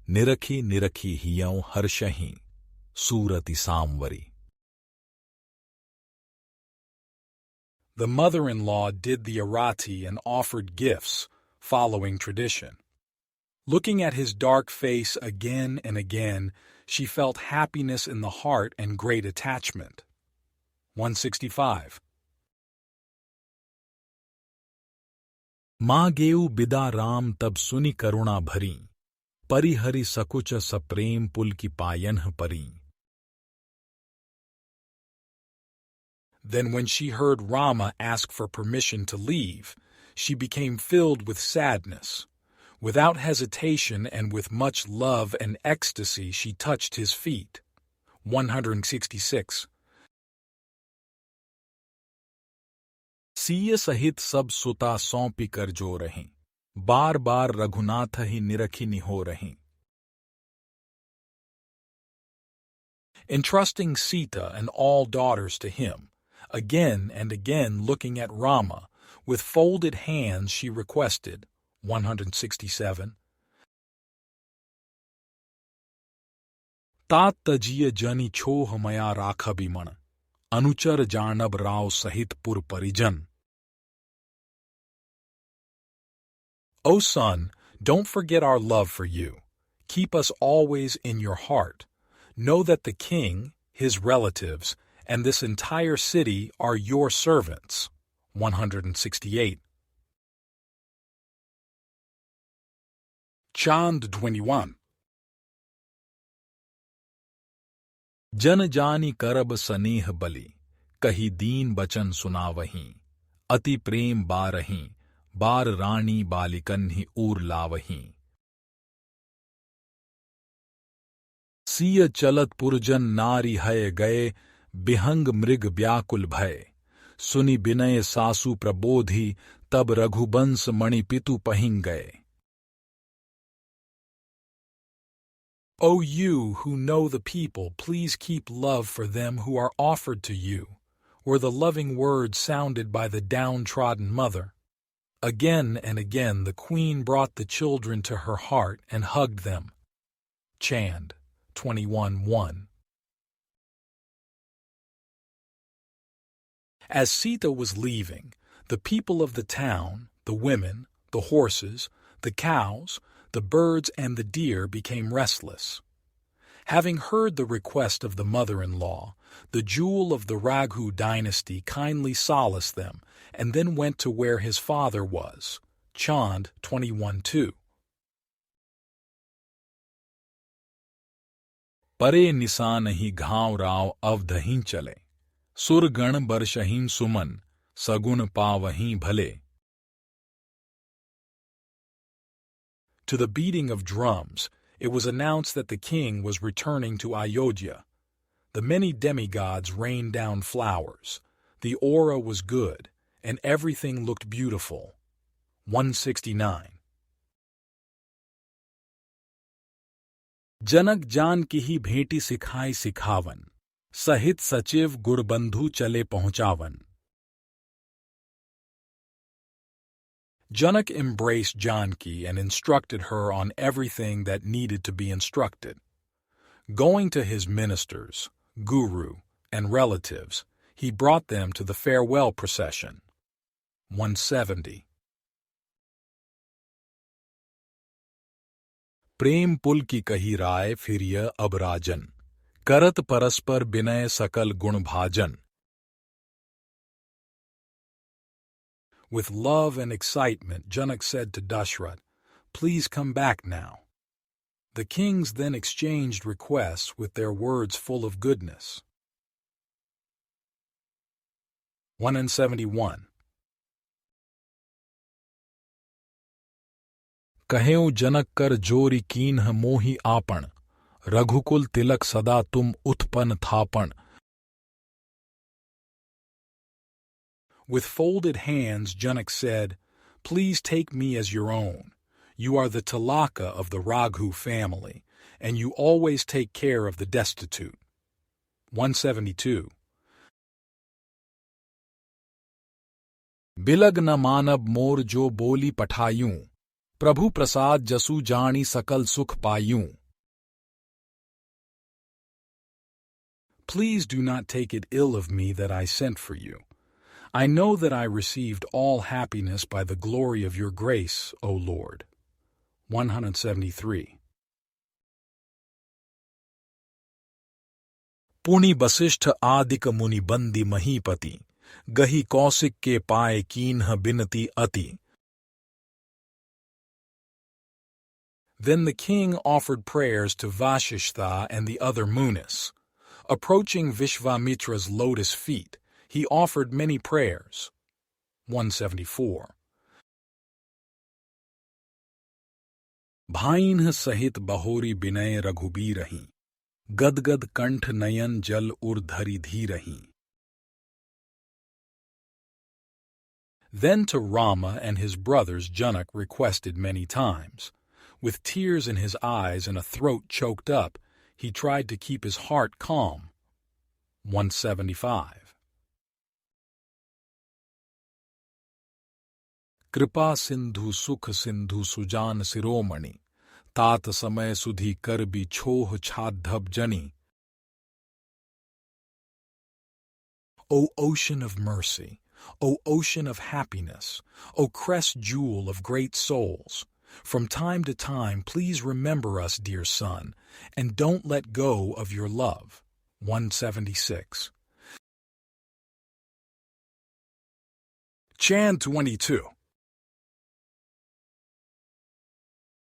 निरखी निरखी हियं हर्षहीं, सूरति सांवरी. The mother-in-law did the arati and offered gifts, following tradition. Looking at his dark face again and again, she felt happiness in the heart and great attachment. 165. माँ गेऊ बिदा राम तब सुनि करुणा भरी, परिहरि सकुच सप्रेम पुल की पायन्ह परी. Then when she heard Rama ask for permission to leave, she became filled with sadness. Without hesitation and with much love and ecstasy she touched his feet. 166. सीय सहित सब सुता सौंपी कर जो रहें, बार बार रघुनाथ ही निरखी निहो रहें. Entrusting Sita and all daughters to him, again and again looking at Rama, with folded hands she requested. 167. तात तजिय जनि छोह मया राखबि मन, अनुचर जानब राव सहित पुर परिजन. O son, don't forget our love for you. Keep us always in your heart. Know that the king, his relatives, and this entire city are your servants. 168. Chand 21. जन जानी करब सनेह बलि, कही दीन बचन सुनावहीं, अति प्रेम बारहीं, बार रानी बालिकन ही ऊर लावहीं. सीय चलत पुरजन नारी हय गए, बिहंग मृग व्याकुल भय, सुनि बिनय सासु प्रबोधि, तब रघुबंस मणि पितु पहिं गए. O you who know the people, please keep love for them who are offered to you, were the loving words sounded by the downtrodden mother. Again and again the queen brought the children to her heart and hugged them. Chand 21:1. As Sita was leaving, the people of the town, the women, the horses, the cows, The birds and the deer became restless. Having heard the request of the mother-in-law, the jewel of the Raghu dynasty kindly solaced them and then went to where his father was. Chand 21:2. परे निशान ही घाव राव अवधहीं चले, सुरगण बरसहीं सुमन, सगुन पावहीं भले. To the beating of drums, it was announced that the king was returning to Ayodhya. The many demigods rained down flowers. The aura was good, and everything looked beautiful. 169. जनक जान की ही भेंटी सिखाई सिखावन, सहित सचिव गुरबंधु चले पहुंचावन. Janak embraced Janaki and instructed her on everything that needed to be instructed. Going to his ministers, guru, and relatives, he brought them to the farewell procession. 170. प्रेम पुल की कही राय फिर यह अब राजन, करत परस्पर बिनय सकल गुण भाजन. With love and excitement, Janak said to Dashrath, "Please come back now." The kings then exchanged requests with their words full of goodness. 171. कहेऊ जनक कर जोरी कीन्ह मोहि आपण, रघुकुल तिलक सदा तुम उत्पन्न थापण. With folded hands, Janak said, "Please take me as your own. You are the Tilaka of the Raghu family, and you always take care of the destitute." 172. बिलग न मानब मोर जो बोली पठायूं, प्रभु प्रसाद जसु जानी सकल सुख पायूं. Please do not take it ill of me that I sent for you. I know that I received all happiness by the glory of your grace, O Lord. 173. पुनि वसिष्ठ आदिक मुनि बंदी महीपति, गही कौशिक के पाए कीन्ह बिनती अति. Then the king offered prayers to Vasishtha and the other Munis. Approaching Vishvamitra's lotus feet, he offered many prayers. 174. भाईन्ह सहित बहोरी बिनय रघुबीरहि, गदगद कंठ नयन जल उर्धरि धीरहि. Then to Rama and his brothers Janak requested many times. With tears in his eyes and a throat choked up, he tried to keep his heart calm. 175. कृपा सिंधु सुख सिंधु सुजान सिरोमणि, तात समय सुधि कर भी छोह छाद्धब जनि. O ocean of mercy, O ocean of happiness, O crest jewel of great souls, from time to time please remember us, dear son, and don't let go of your love. 176. Chant 22.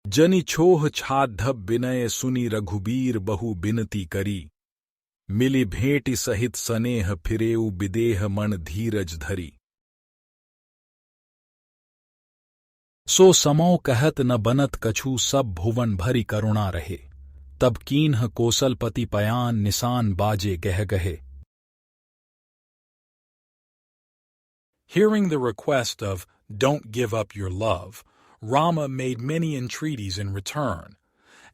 जनि छोह छाद्धब बिनय सुनि रघुबीर बहु बिनती करी, मिली भेंटि सहित सनेह फिरेउ विदेह मन धीरज धरी. सो समौ कहत न बनत कछु सब भुवन भरी करुणा रहे, तब कीन्ह कोसलपति पयान निसान बाजे गह गहे. Hearing the request of, "Don't give up your love," Rama made many entreaties in return.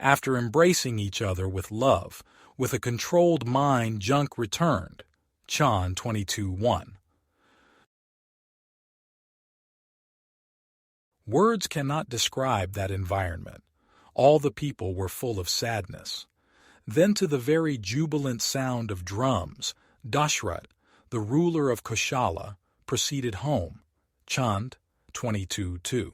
After embracing each other with love, with a controlled mind Janak returned. Chand 22:1. Words cannot describe that environment. All the people were full of sadness. Then to the very jubilant sound of drums, Dashrath, the ruler of Koshala, proceeded home. Chand 22:2.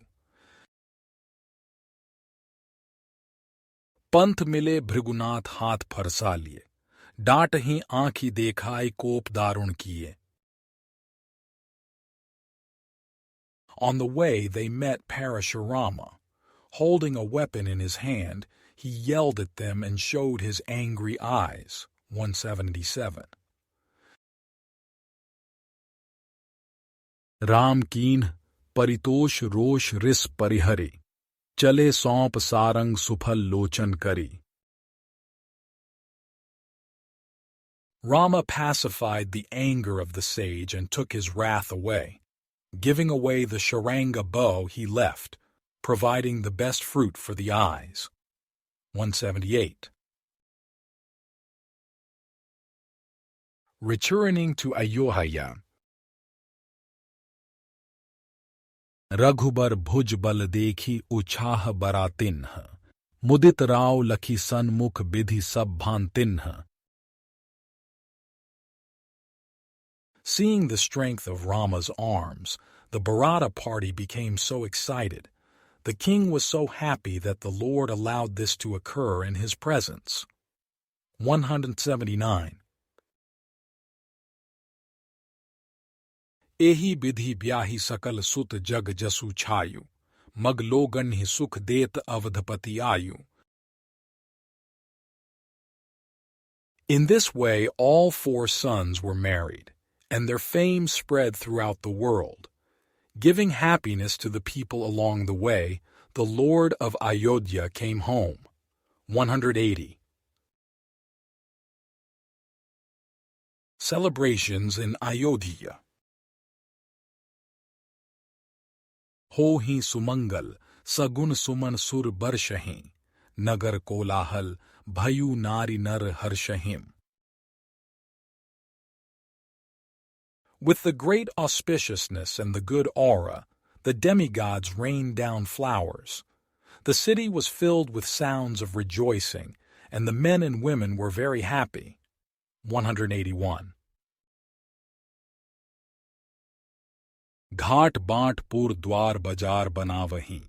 पंथ मिले भृगुनाथ हाथ फरसा लिए, डांट ही आंखी देखाई कोप दारुण किए. On the way they met Parashurama. Holding a weapon in his hand, he yelled at them and showed his angry eyes. 177. Ram कीन्ह Paritosh रोष रिस परिहरी, चले सौंप सारंग सुफल लोचन करी. Rama pacified the anger of the sage and took his wrath away. Giving away the Sharanga bow he left, providing the best fruit for the eyes. 178. Returning to Ayodhya. Raghubar bhuj bal dekhi uchah baratinh, mudit rao lakhi sanmukh bidhi sab bhantinh. Seeing the strength of Rama's arms, the Bharata party became so excited. The king was so happy that the Lord allowed this to occur in his presence. 179. Ehi bidhi byahi sakal sut jag jasu chayu, mag logan hi sukh det avadhapati ayu. In this way all 4 sons were married, and their fame spread throughout the world. Giving happiness to the people along the way, the Lord of Ayodhya came home. 180. Celebrations in Ayodhya. Ho hi sumangal, sagun suman sur barshahin, nagar kolahal, bhayu nari nar harshahim. With the great auspiciousness and the good aura, the demigods rained down flowers. The city was filled with sounds of rejoicing, and the men and women were very happy. 181. घाट बाट पुर द्वार बाजार बनावहीं,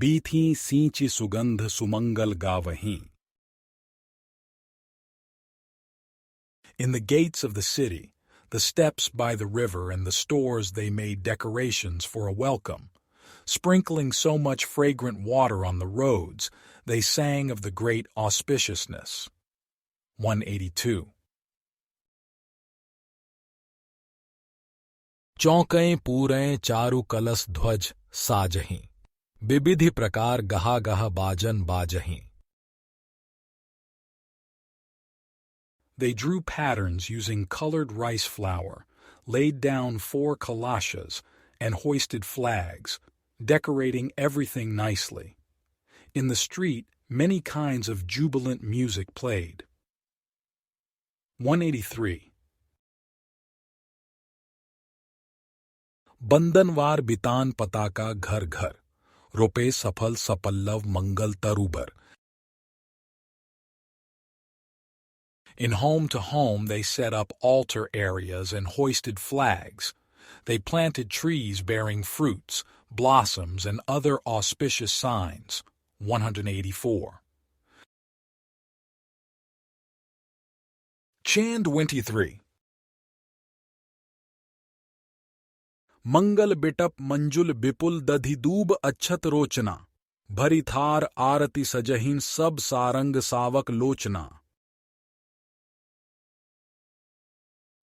बीथी सींची सुगंध सुमंगल गावहीं. In the gates of the city, the steps by the river and the stores they made decorations for a welcome. Sprinkling so much fragrant water on the roads, they sang of the great auspiciousness. 182. चौकें पूरें चारु कलस ध्वज साजहीं, विविधि प्रकार गहा गहा बाजन बाजहीं. They drew patterns using colored rice flour, laid down 4 kalashas, and hoisted flags, decorating everything nicely. In the street, many kinds of jubilant music played. 183. बंदनवार बितान पताका घर घर, रुपे सफल सपल्लव मंगल तरुबर. In home to home they set up altar areas and hoisted flags. They planted trees bearing fruits, blossoms, and other auspicious signs. 184. Chant 23. मंगल बिटप मंजुल बिपुल दधिदूब अच्छत रोचना, भरी थार आरती सजहीन सब सारंग सावक लोचना.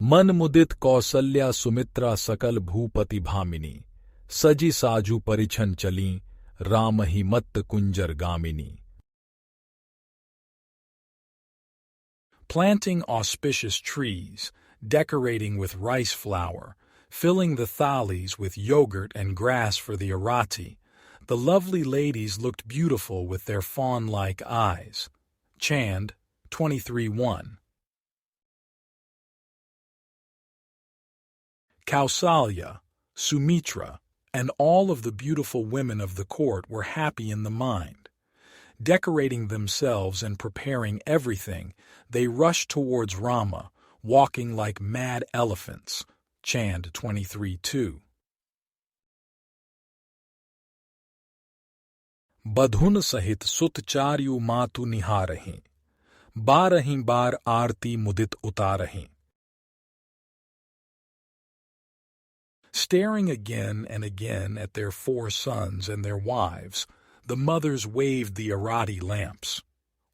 मन मुदित कौसल्या सुमित्रा सकल भूपति भामिनी, सजी साजू परिछन चली, राम ही मत्त कुंजर Gamini. Planting auspicious trees, decorating with rice flour, filling the thalis with yogurt and grass for the arati, the lovely ladies looked beautiful with their fawn-like eyes. Chand 23:1. Kausalya, Sumitra, and all of the beautiful women of the court were happy in the mind. Decorating themselves and preparing everything, they rushed towards Rama, walking like mad elephants. Chand 23:2. बधुन सहित सुत चार्यु मातु निहारहीं, बारहीं बार आरती मुदित उतारहीं. Staring again and again at their 4 sons and their wives, the mothers waved the arati lamps.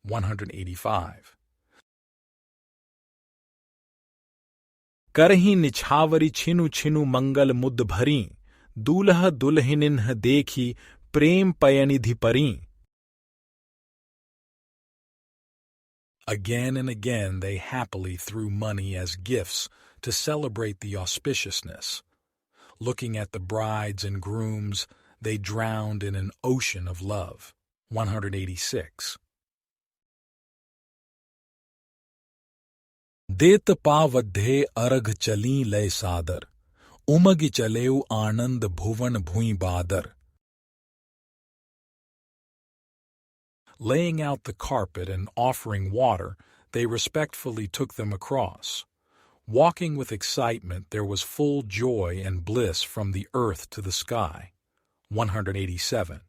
185. करहीं निछावरी छिनु छिनु मंगल मुद भरीं, दूल्हा दुल्हनिन्ह देखी प्रेम पयनिधि परीं. Again and again they happily threw money as gifts to celebrate the auspiciousness. Looking at the brides and grooms, they drowned in an ocean of love. 186. देत पावध्ये अर्घ चली लय सादर, उमगि चलेउ आनंद भुवन भुई बादर. Laying out the carpet and offering water, they respectfully took them across. Walking with excitement, there was full joy and bliss from the earth to the sky. 187.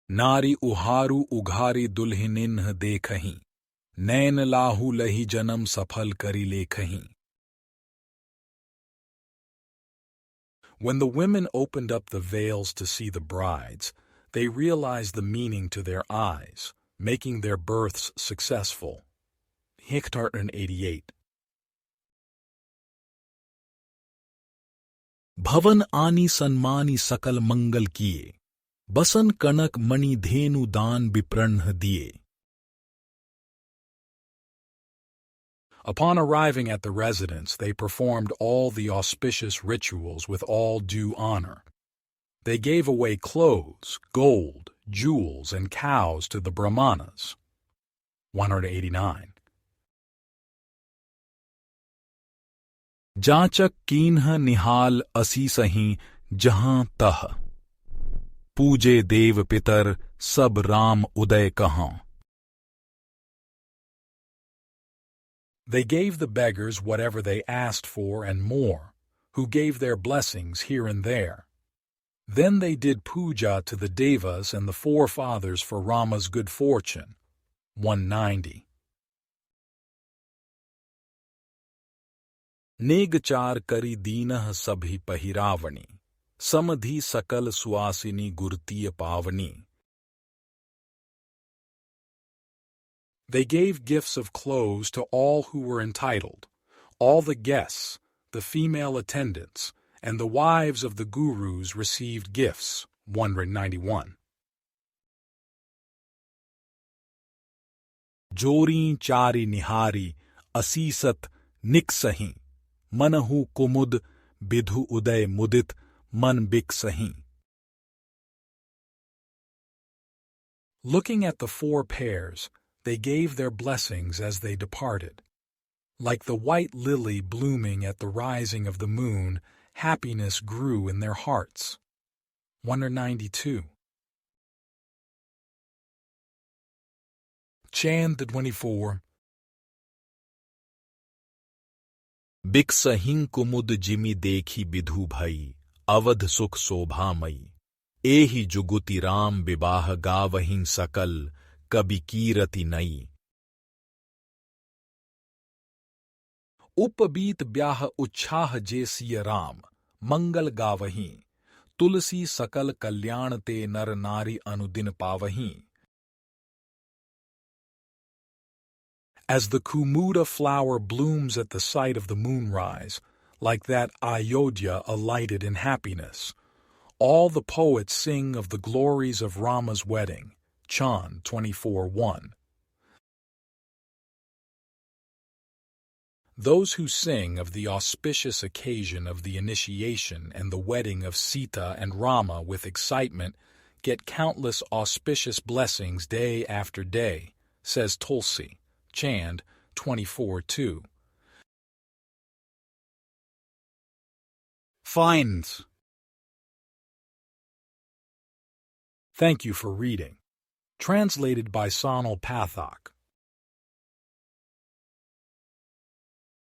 Nari uharu ughari dulhininh dekhahin, नैन लाहू लही जन्म सफल करी लेखहीं. When the women opened up the veils to see the brides, they realized the meaning to their eyes, making their births successful. 188. भवन आनी सन्मानी सकल मंगल किए, बसन कनक मणि धेनु दान विप्रण दिए. Upon arriving at the residence, they performed all the auspicious rituals with all due honor. They gave away clothes, gold, jewels, and cows to the brahmanas. 189. जाचक कीन्ह निहाल असीसहीं जहां तह, पूजे देव पितर सब राम उदय कहां. They gave the beggars whatever they asked for and more, who gave their blessings here and there. Then they did puja to the devas and the forefathers for Rama's good fortune. 190. Negchar करी दीनह सभी पहिरावणी, समधि सकल सुआसिनी गुरतीय पावनी. They gave gifts of clothes to all who were entitled, all the guests, the female attendants, and the wives of the gurus received gifts. 191. Jori chari nihari asisat niksahi, manahu kumud bidhu uday mudit man biksahi. Looking at the 4 pairs, they gave their blessings as they departed. Like the white lily blooming at the rising of the moon, happiness grew in their hearts. 192. Chant 24. बिकसहिं कुमुद जिमि देखी बिधु भई, अवध सुख शोभामयी. एहि जुगुति राम विवाह गावहिं सकल, कबि कीरति नई. उपबीत ब्याह उच्छाह जे सिय राम, मंगल गावहीं, तुलसी सकल कल्याण ते नर नारी अनुदिन पावहीं. As the Kumuda flower blooms at the sight of the moonrise, like that Ayodhya alighted in happiness, all the poets sing of the glories of Rama's wedding. Chant 24:1. Those who sing of the auspicious occasion of the initiation and the wedding of Sita and Rama with excitement get countless auspicious blessings day after day, says Tulsi. Chant 24:2. Finds. Thank you for reading. Translated by Sonal Pathak.